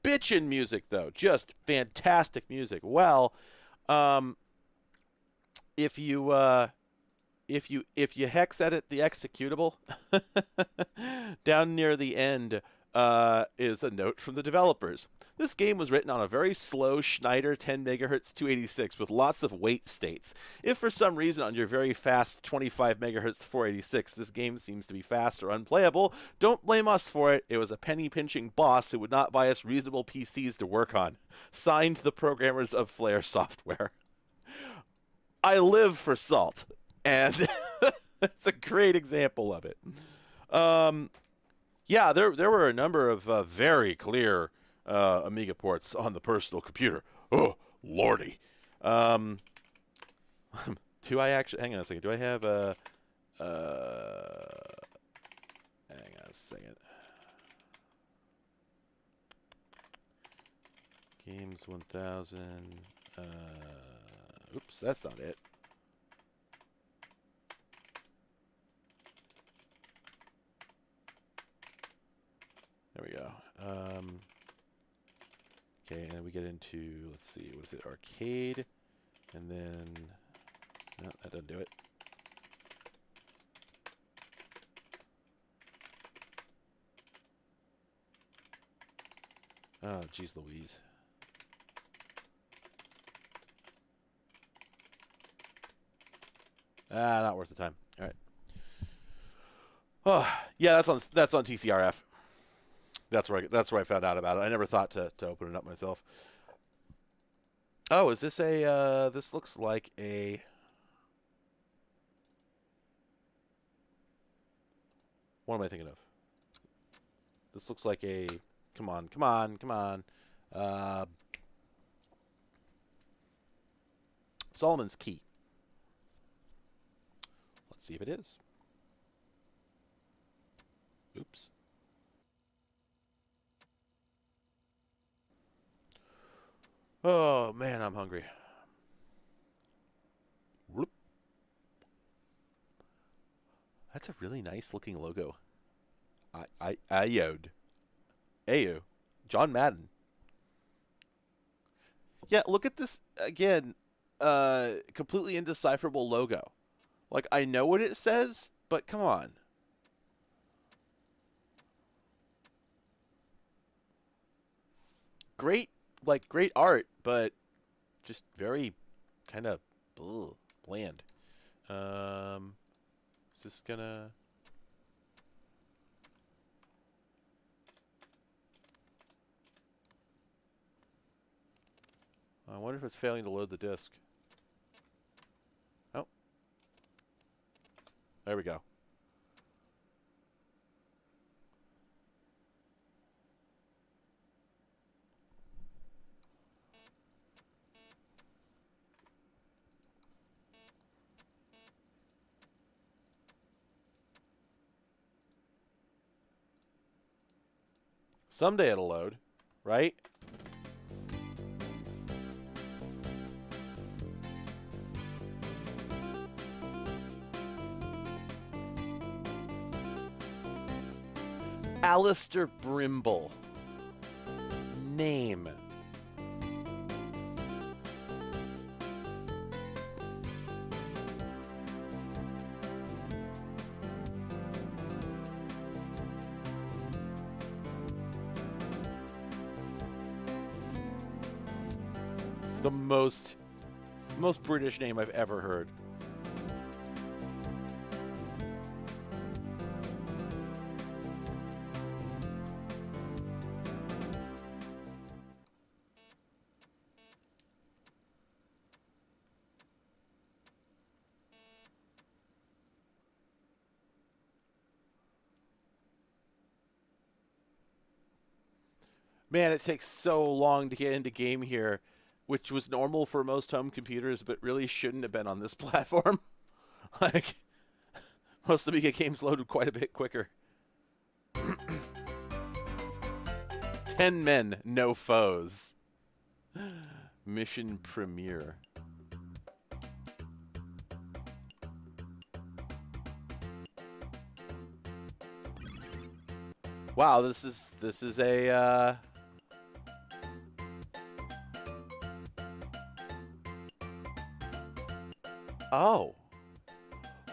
Bitchin' music, though. Just fantastic music. Well, if you hex edit the executable, down near the end is a note from the developers. This game was written on a very slow Schneider 10 MHz 286 with lots of wait states. If for some reason on your very fast 25 MHz 486 this game seems to be fast or unplayable, don't blame us for it. It was a penny-pinching boss who would not buy us reasonable PCs to work on. Signed, the programmers of Flare Software. I live for Salt, and it's a great example of it. Yeah, there were a number of very clear Amiga ports on the personal computer. Oh, lordy. Do I actually... Hang on a second. Do I have a... hang on a second. Games 1000... oops, that's not it. There we go. Okay, and then we get into, let's see, what is it, arcade, and then, no, that doesn't do it. Oh, geez Louise. Not worth the time. All right. Oh, yeah, that's on TCRF. That's where I found out about it. I never thought to open it up myself. Oh, is this a this looks like a... What am I thinking of? This looks like a... Come on. Solomon's Key. Let's see if it is. Oops. Oh, man, I'm hungry. Whoop. That's a really nice looking logo. Ayode. Ayo. John Madden. Yeah, look at this again. Completely indecipherable logo. Like, I know what it says, but come on. Great art, but just very kind of bland. Is this gonna... I wonder if it's failing to load the disk. Oh. There we go. Someday it'll load, right? Alistair Brimble. Name. The most British name I've ever heard. Man, it takes so long to get into game here, which was normal for most home computers, but really shouldn't have been on this platform. Like, most Amiga games loaded quite a bit quicker. 10 men, no foes. Mission premiere. Wow, this is a oh.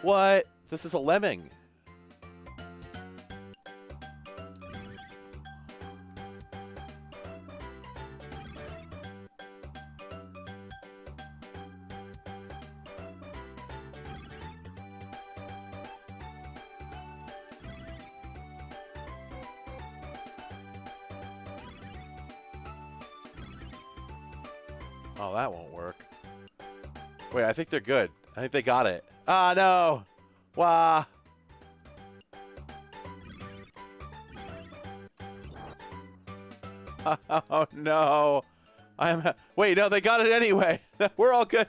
What? This is a lemming. Oh, that won't work. Wait, I think they're good. I think they got it. Ah, no. Wah. Oh, no. Wait, no, they got it anyway. We're all good.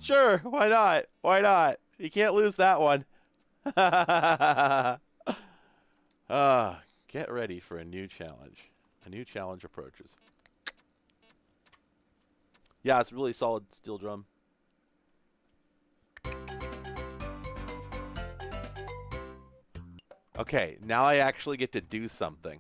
Sure, why not? Why not? You can't lose that one. Get ready for a new challenge. A new challenge approaches. Yeah, it's really solid steel drum. Okay, now I actually get to do something.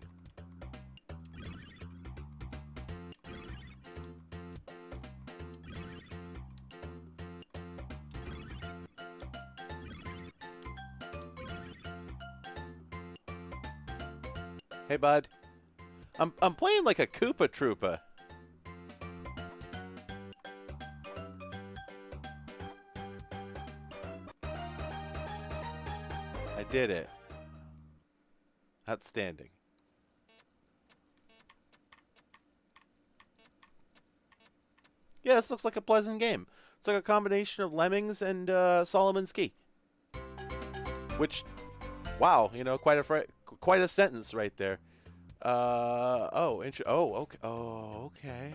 Hey, bud. I'm playing like a Koopa Troopa. I did it. Outstanding. Yeah, this looks like a pleasant game. It's like a combination of Lemmings and Solomon Ski. Which, wow, you know, quite a sentence right there. Okay. Oh, okay.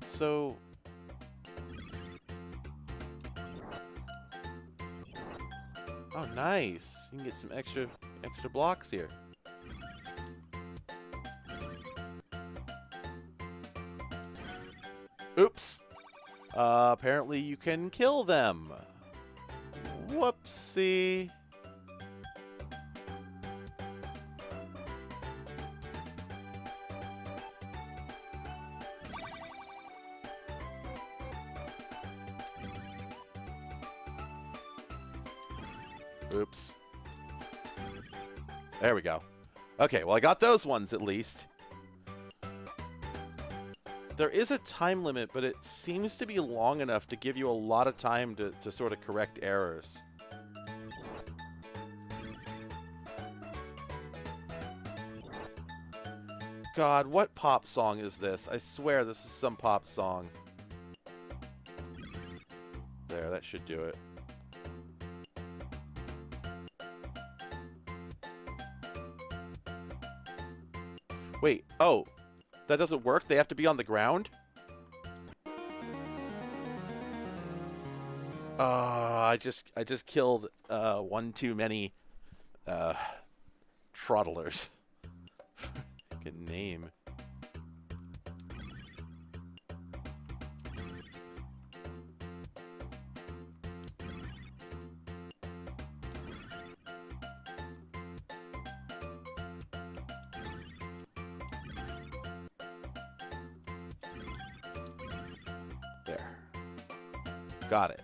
So, oh, nice. You can get some extra blocks here. Oops. Apparently you can kill them. Whoopsie. Oops. There we go. Okay, well, I got those ones at least. There is a time limit, but it seems to be long enough to give you a lot of time to sort of correct errors. God, what pop song is this? I swear this is some pop song. There, that should do it. Wait, oh, that doesn't work? They have to be on the ground? I just killed one too many troddlers. Good name. There. Got it.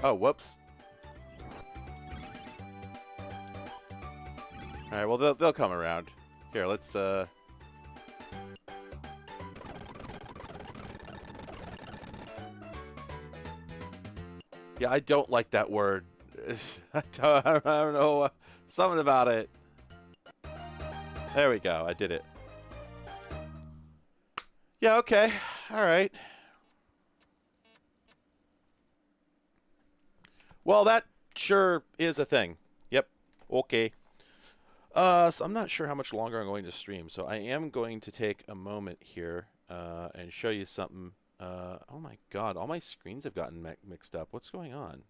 Oh, whoops. All right, well, they'll come around. Here, let's Yeah, I don't like that word I don't know. Something about it. There we go. I did it. Yeah, okay. All right. Well, that sure is a thing. Yep. Okay. So I'm not sure how much longer I'm going to stream, so I am going to take a moment here and show you something. Oh my god, all my screens have gotten mixed up. What's going on?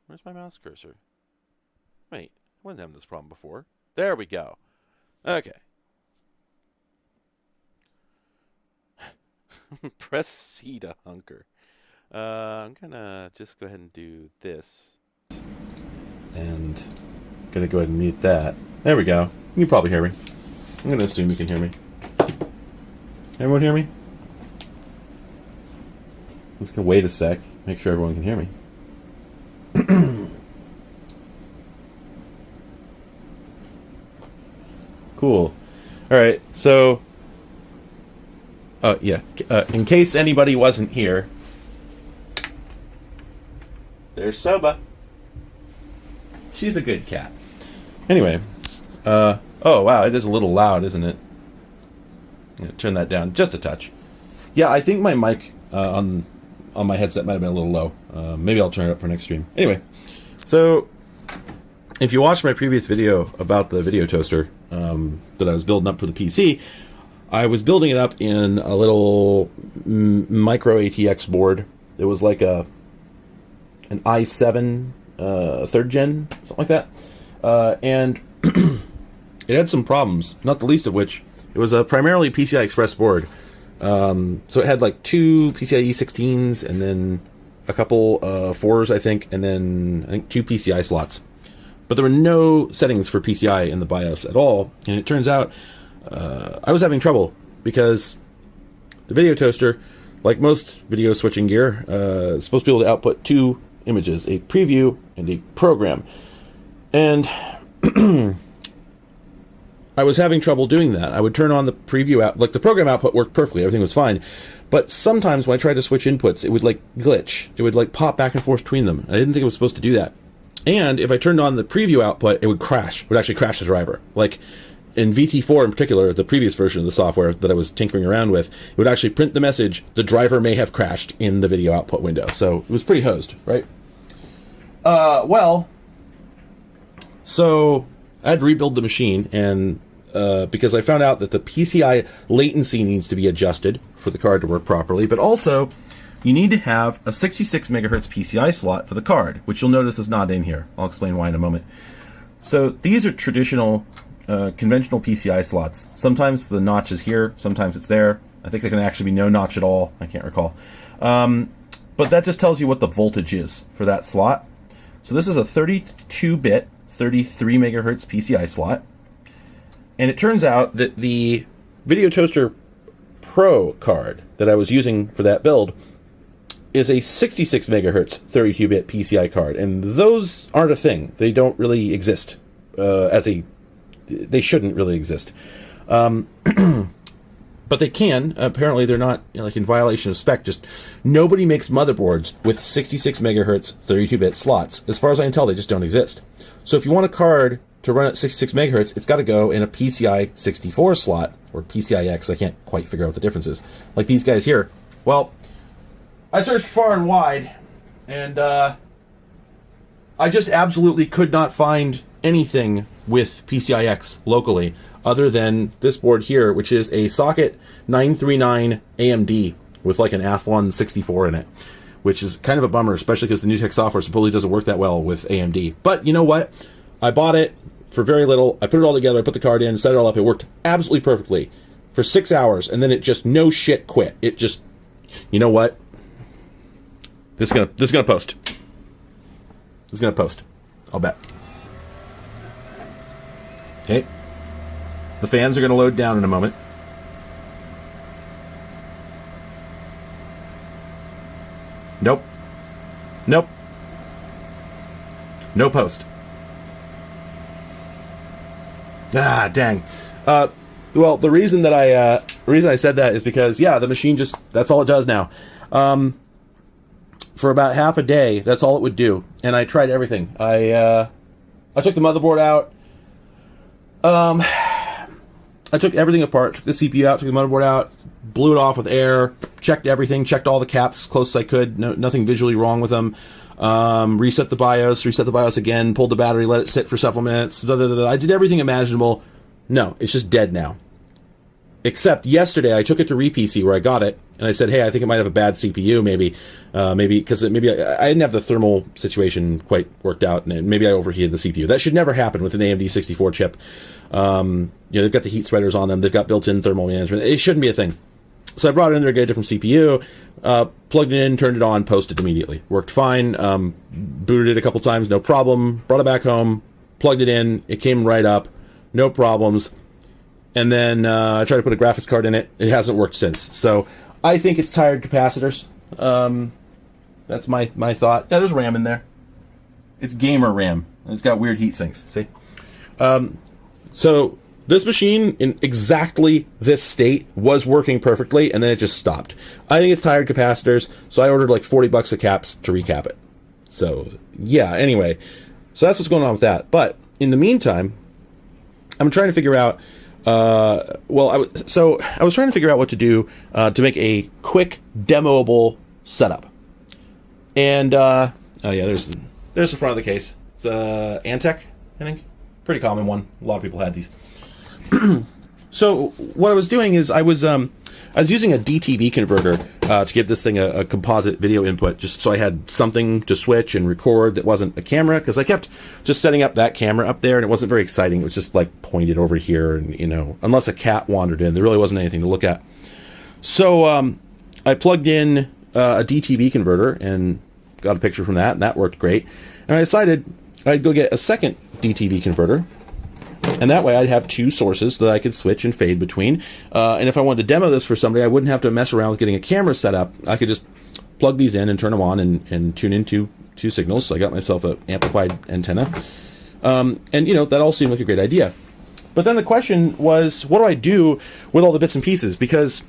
Where's my mouse cursor? Wait, I wasn't having this problem before. There we go. Okay. Press C to hunker. I'm gonna just go ahead and do this. And gonna go ahead and mute that. There we go. You can probably hear me. I'm gonna assume you can hear me. Everyone hear me? I'm just gonna wait a sec, make sure everyone can hear me. Cool. Alright, so yeah. In case anybody wasn't here, there's Soba. She's a good cat. Anyway, oh wow, it is a little loud, isn't it? I'm gonna turn that down just a touch. Yeah, I think my mic on my headset might have been a little low. Maybe I'll turn it up for next stream. Anyway, so if you watched my previous video about the video toaster that I was building up for the PC, I was building it up in a little micro ATX board. It was like an i7 3rd gen, something like that. And it had some problems, not the least of which, it was a primarily PCI Express board. So it had like 2 PCIe 16s and then a couple 4s, I think, and then I think 2 PCI slots. But there were no settings for PCI in the BIOS at all. And it turns out I was having trouble because the video toaster, like most video switching gear, is supposed to be able to output 2 images, a preview and a program. And I was having trouble doing that. I would turn on the preview out, like the program output worked perfectly, everything was fine. But sometimes when I tried to switch inputs, it would like glitch. It would like pop back and forth between them. I didn't think it was supposed to do that. And if I turned on the preview output, it would crash. It would actually crash the driver. Like in VT4 in particular, the previous version of the software that I was tinkering around with, it would actually print the message, the driver may have crashed in the video output window. So it was pretty hosed, right? Well, so I had to rebuild the machine, and because I found out that the PCI latency needs to be adjusted for the card to work properly, but also you need to have a 66 megahertz PCI slot for the card, which you'll notice is not in here. I'll explain why in a moment. So these are traditional, conventional PCI slots. Sometimes the notch is here, sometimes it's there. I think there can actually be no notch at all. I can't recall. But that just tells you what the voltage is for that slot. So this is a 32-bit, 33 megahertz PCI slot. And it turns out that the Video Toaster Pro card that I was using for that build is a 66 megahertz 32-bit PCI card, and those aren't a thing. They don't really exist they shouldn't really exist. But they can. Apparently they're not, like, in violation of spec. Just nobody makes motherboards with 66 megahertz 32-bit slots. As far as I can tell, they just don't exist. So if you want a card to run at 66 megahertz, it's got to go in a PCI 64 slot, or PCI X. I can't quite figure out what the difference is. Like these guys here. Well, I searched far and wide, and I just absolutely could not find anything with PCI X locally, other than this board here, which is a socket 939 AMD with like an Athlon 64 in it, which is kind of a bummer, especially because the new tech software supposedly doesn't work that well with AMD. But you know what? I bought it for very little. I put it all together. I put the card in, set it all up. It worked absolutely perfectly for 6 hours, and then it just no shit quit. It just, you know what? This is gonna post. This is gonna post. I'll bet. Okay. The fans are going to load down in a moment. Nope. Nope. No post. Ah, dang. Well, the reason I said that is because, yeah, the machine just, that's all it does now. For for about half a day. That's all it would do, and I tried everything. I took the motherboard out. I took everything apart, took the CPU out, took the motherboard out, blew it off with air, checked everything, checked all the caps as close as I could, nothing visually wrong with them. Reset the BIOS again, pulled the battery, let it sit for several minutes. I did everything imaginable. No, it's just dead now. Except yesterday, I took it to RePC where I got it, and I said, hey, I think it might have a bad CPU, maybe because I didn't have the thermal situation quite worked out, and maybe I overheated the CPU. That should never happen with an AMD 64 chip. They've got the heat spreaders on them. They've got built-in thermal management. It shouldn't be a thing. So I brought it in there, got a different CPU, plugged it in, turned it on, posted immediately. Worked fine. Booted it a couple times, no problem. Brought it back home, plugged it in. It came right up, no problems. And then I tried to put a graphics card in it. It hasn't worked since. So I think it's tired capacitors. That's my thought. Yeah, there's RAM in there. It's gamer RAM. And it's got weird heat sinks. See? So this machine in exactly this state was working perfectly, and then it just stopped. I think it's tired capacitors, so I ordered like $40 of caps to recap it. So yeah, anyway. So that's what's going on with that. But in the meantime, I'm trying to figure out I was trying to figure out what to do to make a quick demoable setup. And oh yeah, there's the front of the case. It's Antec, I think. Pretty common one. A lot of people had these. So what I was doing is I was using a DTV converter to give this thing a composite video input, just so I had something to switch and record that wasn't a camera, because I kept just setting up that camera up there, and it wasn't very exciting. It was just like pointed over here, and unless a cat wandered in, there really wasn't anything to look at. So I plugged in a DTV converter and got a picture from that, and that worked great. And I decided I'd go get a second DTV converter, and that way I'd have two sources that I could switch and fade between. And if I wanted to demo this for somebody, I wouldn't have to mess around with getting a camera set up. I could just plug these in and turn them on and tune into two signals. So I got myself an amplified antenna. And that all seemed like a great idea. But then the question was, what do I do with all the bits and pieces? Because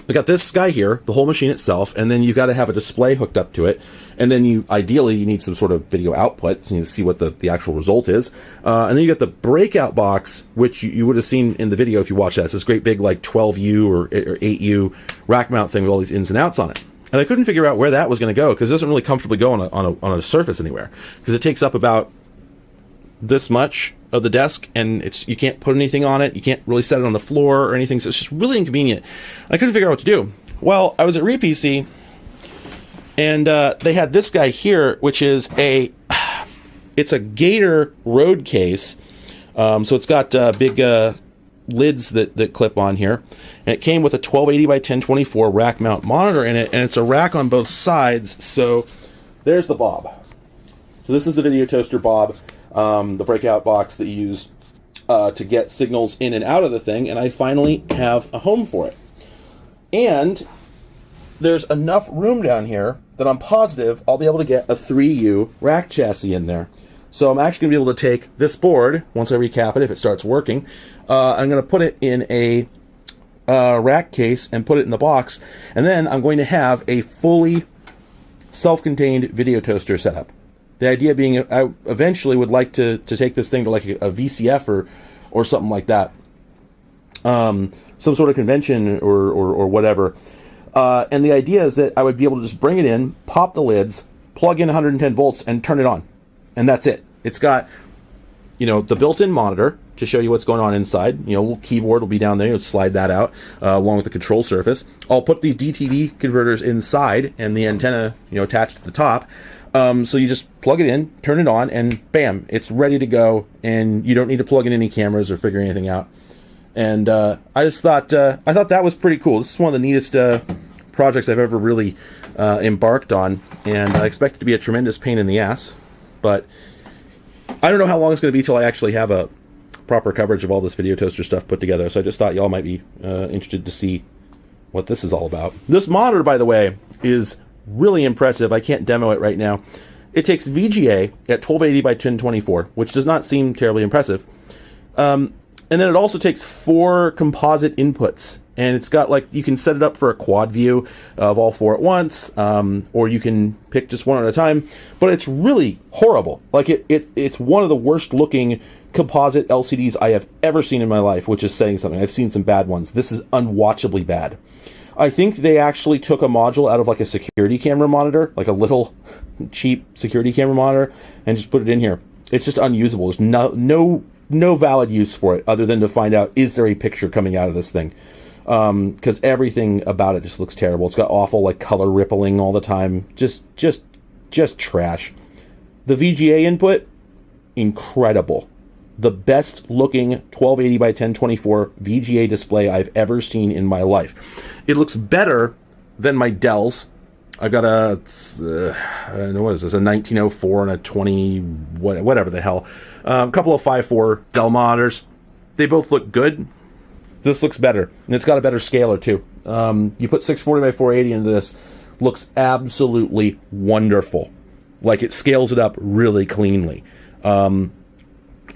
we got this guy here, the whole machine itself, and then you've got to have a display hooked up to it. And then ideally you need some sort of video output so you can see what the actual result is. And then you got the breakout box, which you would have seen in the video if you watched that. It's this great big like 12U or 8U rack mount thing with all these ins and outs on it. And I couldn't figure out where that was going to go, because it doesn't really comfortably go on a surface anywhere, because it takes up about this much of the desk, and you can't put anything on it. You can't really set it on the floor or anything, so it's just really inconvenient. I couldn't figure out what to do. Well, I was at RePC, and they had this guy here, which is it's a Gator road case. So it's got big lids that clip on here, and it came with a 1280 by 1024 rack mount monitor in it, and it's a rack on both sides. So there's the Bob. So this is the video toaster Bob, the breakout box that you use to get signals in and out of the thing, and I finally have a home for it. And there's enough room down here that I'm positive I'll be able to get a 3U rack chassis in there. So I'm actually going to be able to take this board, once I recap it, if it starts working, I'm going to put it in a rack case and put it in the box, and then I'm going to have a fully self-contained video toaster setup. The idea being, I eventually would like to take this thing to like a VCF or something like that, some sort of convention or whatever. And the idea is that I would be able to just bring it in, pop the lids, plug in 110 volts, and turn it on, and that's it. It's got, the built-in monitor to show you what's going on inside. A little keyboard will be down there. You'll slide that out along with the control surface. I'll put these DTV converters inside and the antenna, attached to the top. So you just plug it in, turn it on, and bam, it's ready to go, and you don't need to plug in any cameras or figure anything out. And I just thought I thought that was pretty cool. This is one of the neatest projects I've ever really embarked on, and I expect it to be a tremendous pain in the ass, but I don't know how long it's going to be till I actually have a proper coverage of all this video toaster stuff put together. So I just thought y'all might be interested to see what this is all about. This monitor, by the way, is really impressive. I can't demo it right now. It takes VGA at 1280 by 1024, which does not seem terribly impressive. And then it also takes 4 composite inputs, and it's got like, you can set it up for a quad view of all 4 at once, or you can pick just one at a time. But it's really horrible. Like it's one of the worst looking composite LCDs I have ever seen in my life, which is saying something. I've seen some bad ones. This is unwatchably bad. I think they actually took a module out of like a security camera monitor, like a little cheap security camera monitor, and just put it in here. It's just unusable. There's no valid use for it other than to find out, is there a picture coming out of this thing? Because everything about it just looks terrible. It's got awful like color rippling all the time. Just trash. The VGA input, incredible. The best looking 1280 by 1024 VGA display I've ever seen in my life. It looks better than my Dells. I've got I don't know, what is this, a 1904 and a 20, whatever the hell. A couple of 5.4 Dell monitors. They both look good. This looks better. And it's got a better scaler too. You put 640 by 480 into this, looks absolutely wonderful. Like it scales it up really cleanly.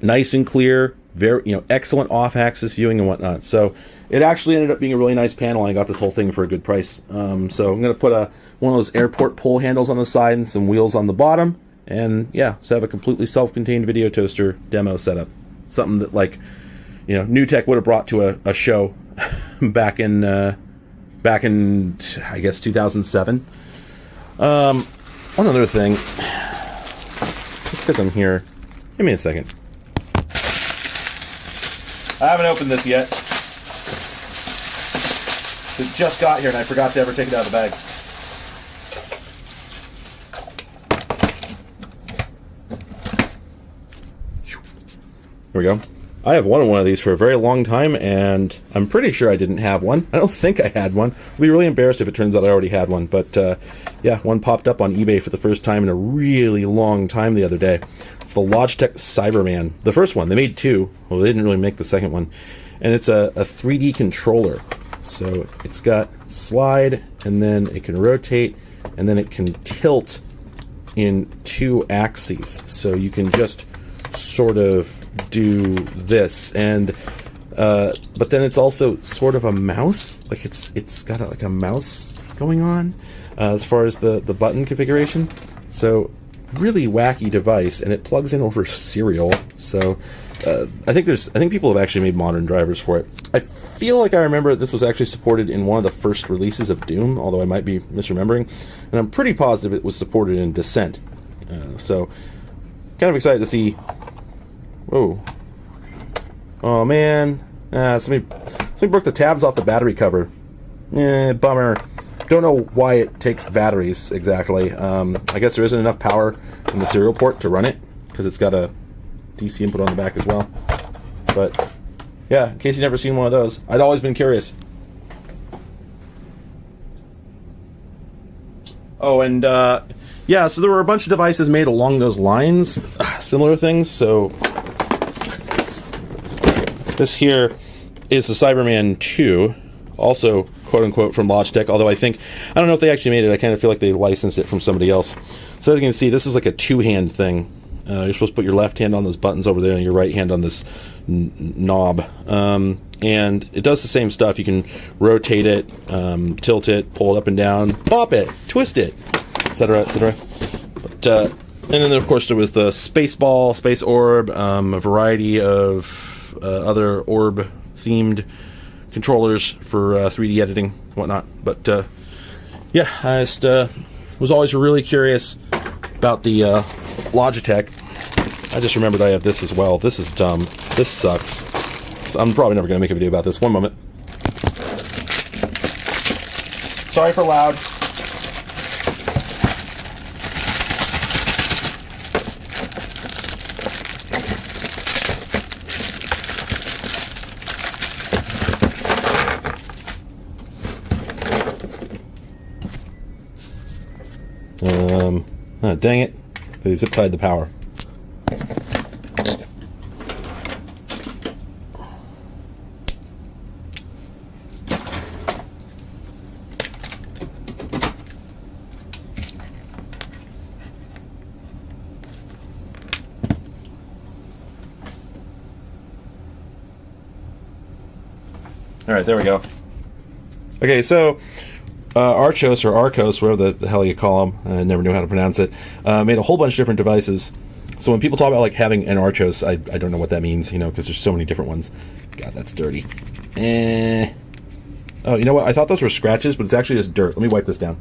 Nice and clear, very, excellent off-axis viewing and whatnot. So it actually ended up being a really nice panel, and I got this whole thing for a good price. So I'm going to put one of those airport pull handles on the side and some wheels on the bottom. And yeah, so I have a completely self-contained video toaster demo setup. Something that like, New Tech would have brought to a show back in I guess 2007. One other thing, just because I'm here, give me a second. I haven't opened this yet. It just got here and I forgot to ever take it out of the bag. Here we go. I have wanted one of these for a very long time, and I'm pretty sure I didn't have one. I don't think I had one. I'll be really embarrassed if it turns out I already had one. But yeah, one popped up on eBay for the first time in a really long time the other day. It's the Logitech Cyberman. The first one. They made 2. Well, they didn't really make the second one. And it's a 3D controller. So it's got slide, and then it can rotate, and then it can tilt in 2 axes. So you can just sort of do this, and but then it's also sort of a mouse. Like it's got like a mouse going on as far as the button configuration. So really wacky device, and it plugs in over serial. So I think people have actually made modern drivers for it. I feel like I remember this was actually supported in one of the first releases of Doom, although I might be misremembering, and I'm pretty positive it was supported in Descent. So kind of excited to see. Whoa. Oh man. Somebody broke the tabs off the battery cover. Bummer. Don't know why it takes batteries exactly. I guess there isn't enough power in the serial port to run it, because it's got a DC input on the back as well. But yeah, in case you've never seen one of those, I'd always been curious. Oh, and yeah, so there were a bunch of devices made along those lines, similar things. So this here is the Cyberman 2, also quote-unquote from Logitech, although I don't know if they actually made it. I kind of feel like they licensed it from somebody else. So as you can see, this is like a 2-hand thing. You're supposed to put your left hand on those buttons over there and your right hand on this knob. And it does the same stuff. You can rotate it, tilt it, pull it up and down, pop it, twist it, etc., etc. But and then of course there was the space ball, space orb, a variety of other orb themed controllers for 3D editing and whatnot. But yeah, I just was always really curious about the Logitech. I just remembered I have this as well. This is dumb. This sucks. So I'm probably never going to make a video about this. One moment. Sorry for loud. Oh, dang it. They zip tied the power. All right, there we go. Okay, so Archos or Arcos, whatever the hell you call them, I never knew how to pronounce it, made a whole bunch of different devices. So when people talk about like having an Archos, I don't know what that means, you know, because there's so many different ones. God, that's dirty. Oh, you know what? I thought those were scratches, but it's actually just dirt. Let me wipe this down.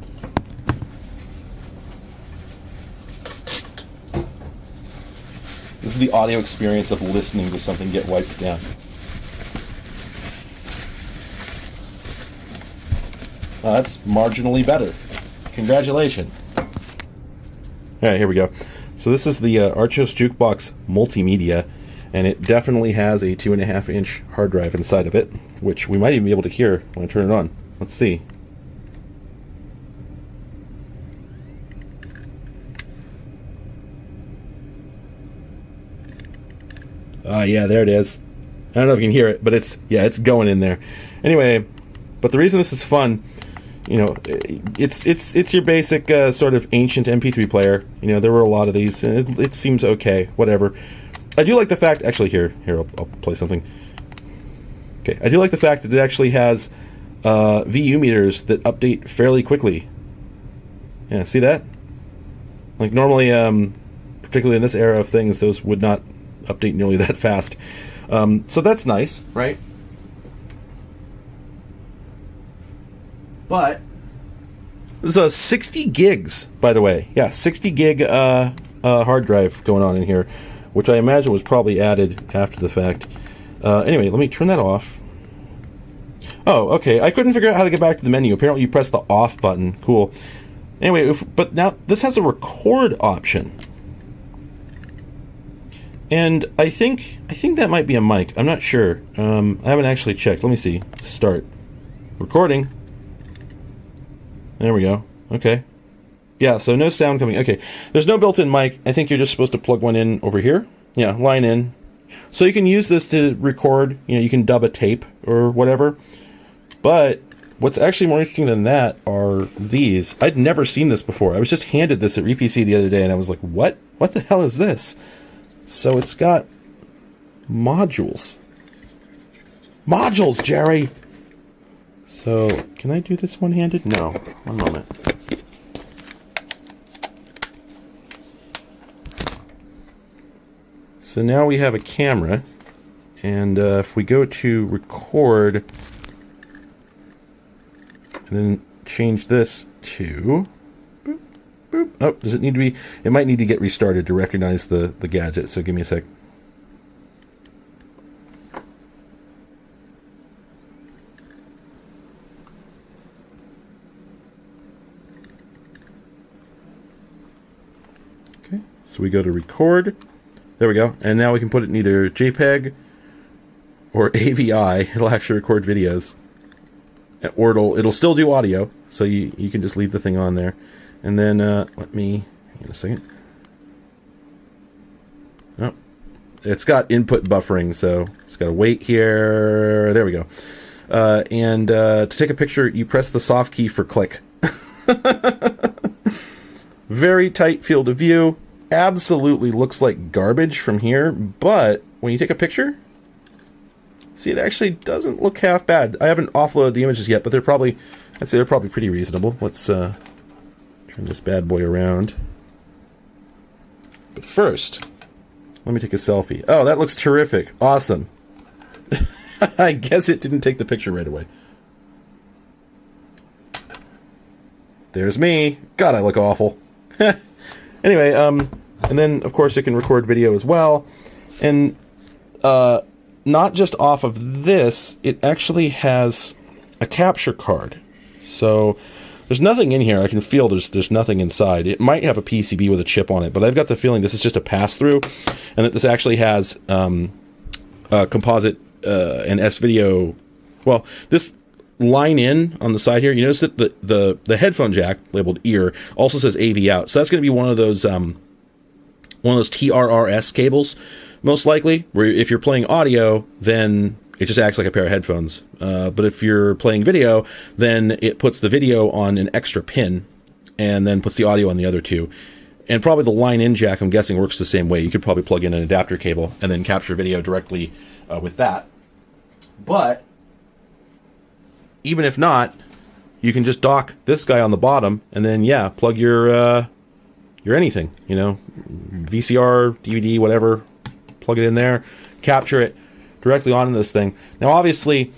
This is the audio experience of listening to something get wiped down. That's marginally better. Congratulations. All right, here we go. So this is the Archos Jukebox Multimedia, and it definitely has a 2.5-inch hard drive inside of it, which we might even be able to hear when I turn it on. Let's see. Yeah, there it is. I don't know if you can hear it, but it's going in there. Anyway, but the reason this is fun, you know, it's your basic sort of ancient MP3 player. You know, there were a lot of these, and it seems okay, whatever. I do like the fact, actually, here, I'll play something. Okay, I do like the fact that it actually has VU meters that update fairly quickly. Yeah, see that? Like normally, particularly in this era of things, those would not update nearly that fast. So that's nice, right? But this is 60 gigs, by the way. Yeah, 60 gig hard drive going on in here, which I imagine was probably added after the fact. Anyway, let me turn that off. Oh, okay. I couldn't figure out how to get back to the menu. Apparently you press the off button. Cool. Anyway, but now this has a record option. And I think that might be a mic. I'm not sure. I haven't actually checked. Let me see. Start. Recording. There we go. Okay. Yeah, so no sound coming. Okay. There's no built-in mic. I think you're just supposed to plug one in over here. Yeah, line in. So you can use this to record. You know, you can dub a tape or whatever. But what's actually more interesting than that are these. I'd never seen this before. I was just handed this at RePC the other day, and I was like, what? What the hell is this? So it's got modules. Modules, Jerry! So, can I do this one-handed? No. One moment. So now we have a camera, and if we go to record, and then change this to... Boop, boop. Oh, does it need to be... It might need to get restarted to recognize the gadget, so give me a sec. Okay, so we go to record. There we go. And now we can put it in either JPEG or AVI. It'll actually record videos. Or it'll still do audio, so you can just leave the thing on there. And then let me hang on a second. Oh, it's got input buffering, so it's got to wait here. There we go. And to take a picture, you press the soft key for click. Very tight field of view. Absolutely looks like garbage from here, but when you take a picture, see, it actually doesn't look half bad. I haven't offloaded the images yet, but I'd say they're probably pretty reasonable. Let's turn this bad boy around. But first, let me take a selfie. Oh, that looks terrific. Awesome. I guess it didn't take the picture right away. There's me. God, I look awful. Anyway, and then, of course, it can record video as well. And not just off of this, it actually has a capture card. So there's nothing in here. I can feel there's nothing inside. It might have a PCB with a chip on it, but I've got the feeling this is just a pass-through, and that this actually has composite and S-video. Well, this line in on the side here, you notice that the headphone jack labeled ear also says AV out. So that's going to be one of those TRRS cables, most likely, where if you're playing audio, then it just acts like a pair of headphones. But if you're playing video, then it puts the video on an extra pin and then puts the audio on the other two. And probably the line-in jack, I'm guessing, works the same way. You could probably plug in an adapter cable and then capture video directly with that. But even if not, you can just dock this guy on the bottom, and then yeah, plug your anything, you know, VCR, DVD, whatever, plug it in there, capture it directly onto this thing. Now, obviously,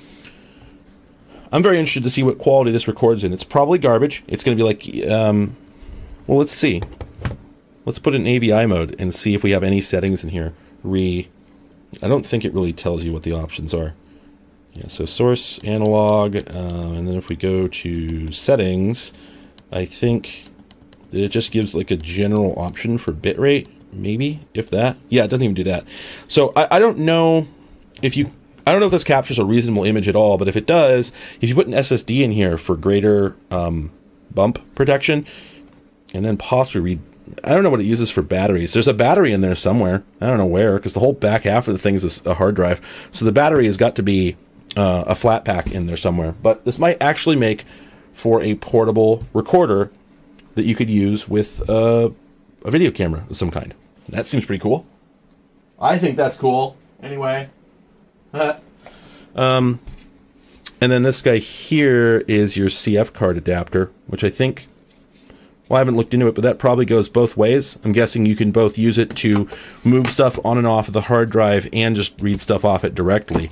I'm very interested to see what quality this records in. It's probably garbage. It's going to be like, well, let's see. Let's put it in AVI mode and see if we have any settings in here. I don't think it really tells you what the options are. Yeah, so source, analog, and then if we go to settings, I think that it just gives like a general option for bitrate, maybe, if that. Yeah, it doesn't even do that. So I don't know if you... I don't know if this captures a reasonable image at all, but if it does, if you put an SSD in here for greater bump protection, and then possibly read... I don't know what it uses for batteries. There's a battery in there somewhere. I don't know where, because the whole back half of the thing is a hard drive. So the battery has got to be a flat pack in there somewhere. But this might actually make for a portable recorder that you could use with a video camera of some kind. That seems pretty cool. I think that's cool. Anyway. And then this guy here is your CF card adapter, which I think... Well, I haven't looked into it, but that probably goes both ways. I'm guessing you can both use it to move stuff on and off of the hard drive and just read stuff off it directly.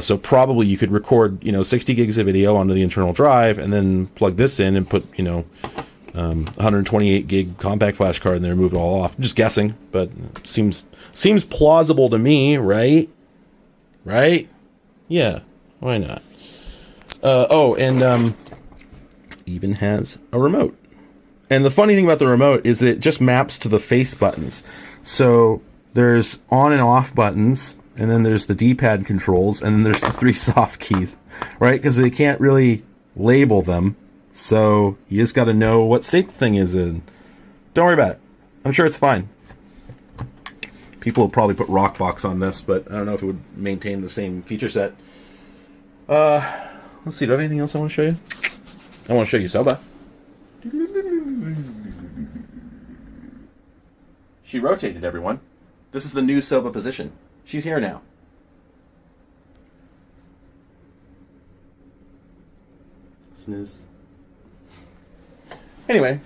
So probably you could record, 60 gigs of video onto the internal drive and then plug this in and put, 128 gig compact flash card in there and move it all off. I'm just guessing, but it seems plausible to me, right? Right? Yeah, why not? Even has a remote. And the funny thing about the remote is that it just maps to the face buttons. So there's on and off buttons, and then there's the D-pad controls, and then there's the 3 soft keys, right? Because they can't really label them. So you just got to know what state the thing is in. Don't worry about it. I'm sure it's fine. People will probably put Rockbox on this, but I don't know if it would maintain the same feature set. Let's see. Do I have anything else I want to show you? I want to show you Soba. She rotated, everyone. This is the new Soba position. She's here now. Snooze. Anyway.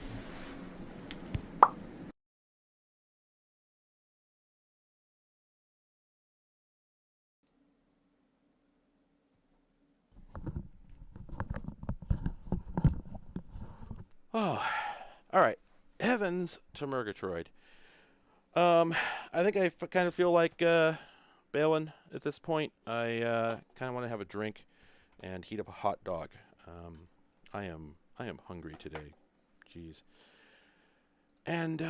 Oh, all right. Heavens to Murgatroyd. I think I kind of feel like bailing at this point. I kind of want to have a drink and heat up a hot dog. I am hungry today. Jeez. And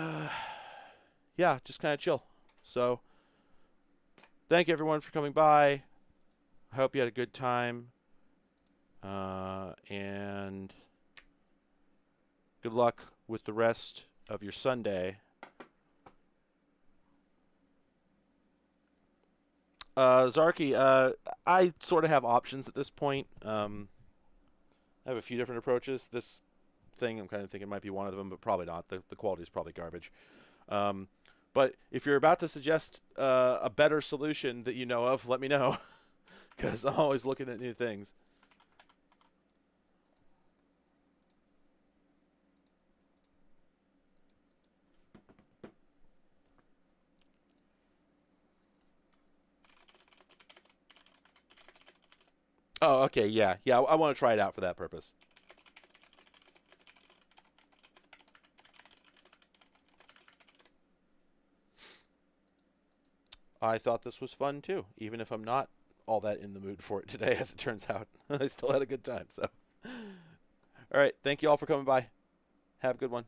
yeah, just kind of chill. So thank you everyone for coming by. I hope you had a good time. And good luck with the rest of your Sunday. Zarky, I sort of have options at this point. I have a few different approaches. This thing, I'm kind of thinking might be one of them, but probably not. The quality is probably garbage. But if you're about to suggest a better solution that you know of, let me know, because I'm always looking at new things. Oh, okay, yeah. I want to try it out for that purpose. I thought this was fun too, even if I'm not all that in the mood for it today, as it turns out. I still had a good time. So, all right, thank you all for coming by. Have a good one.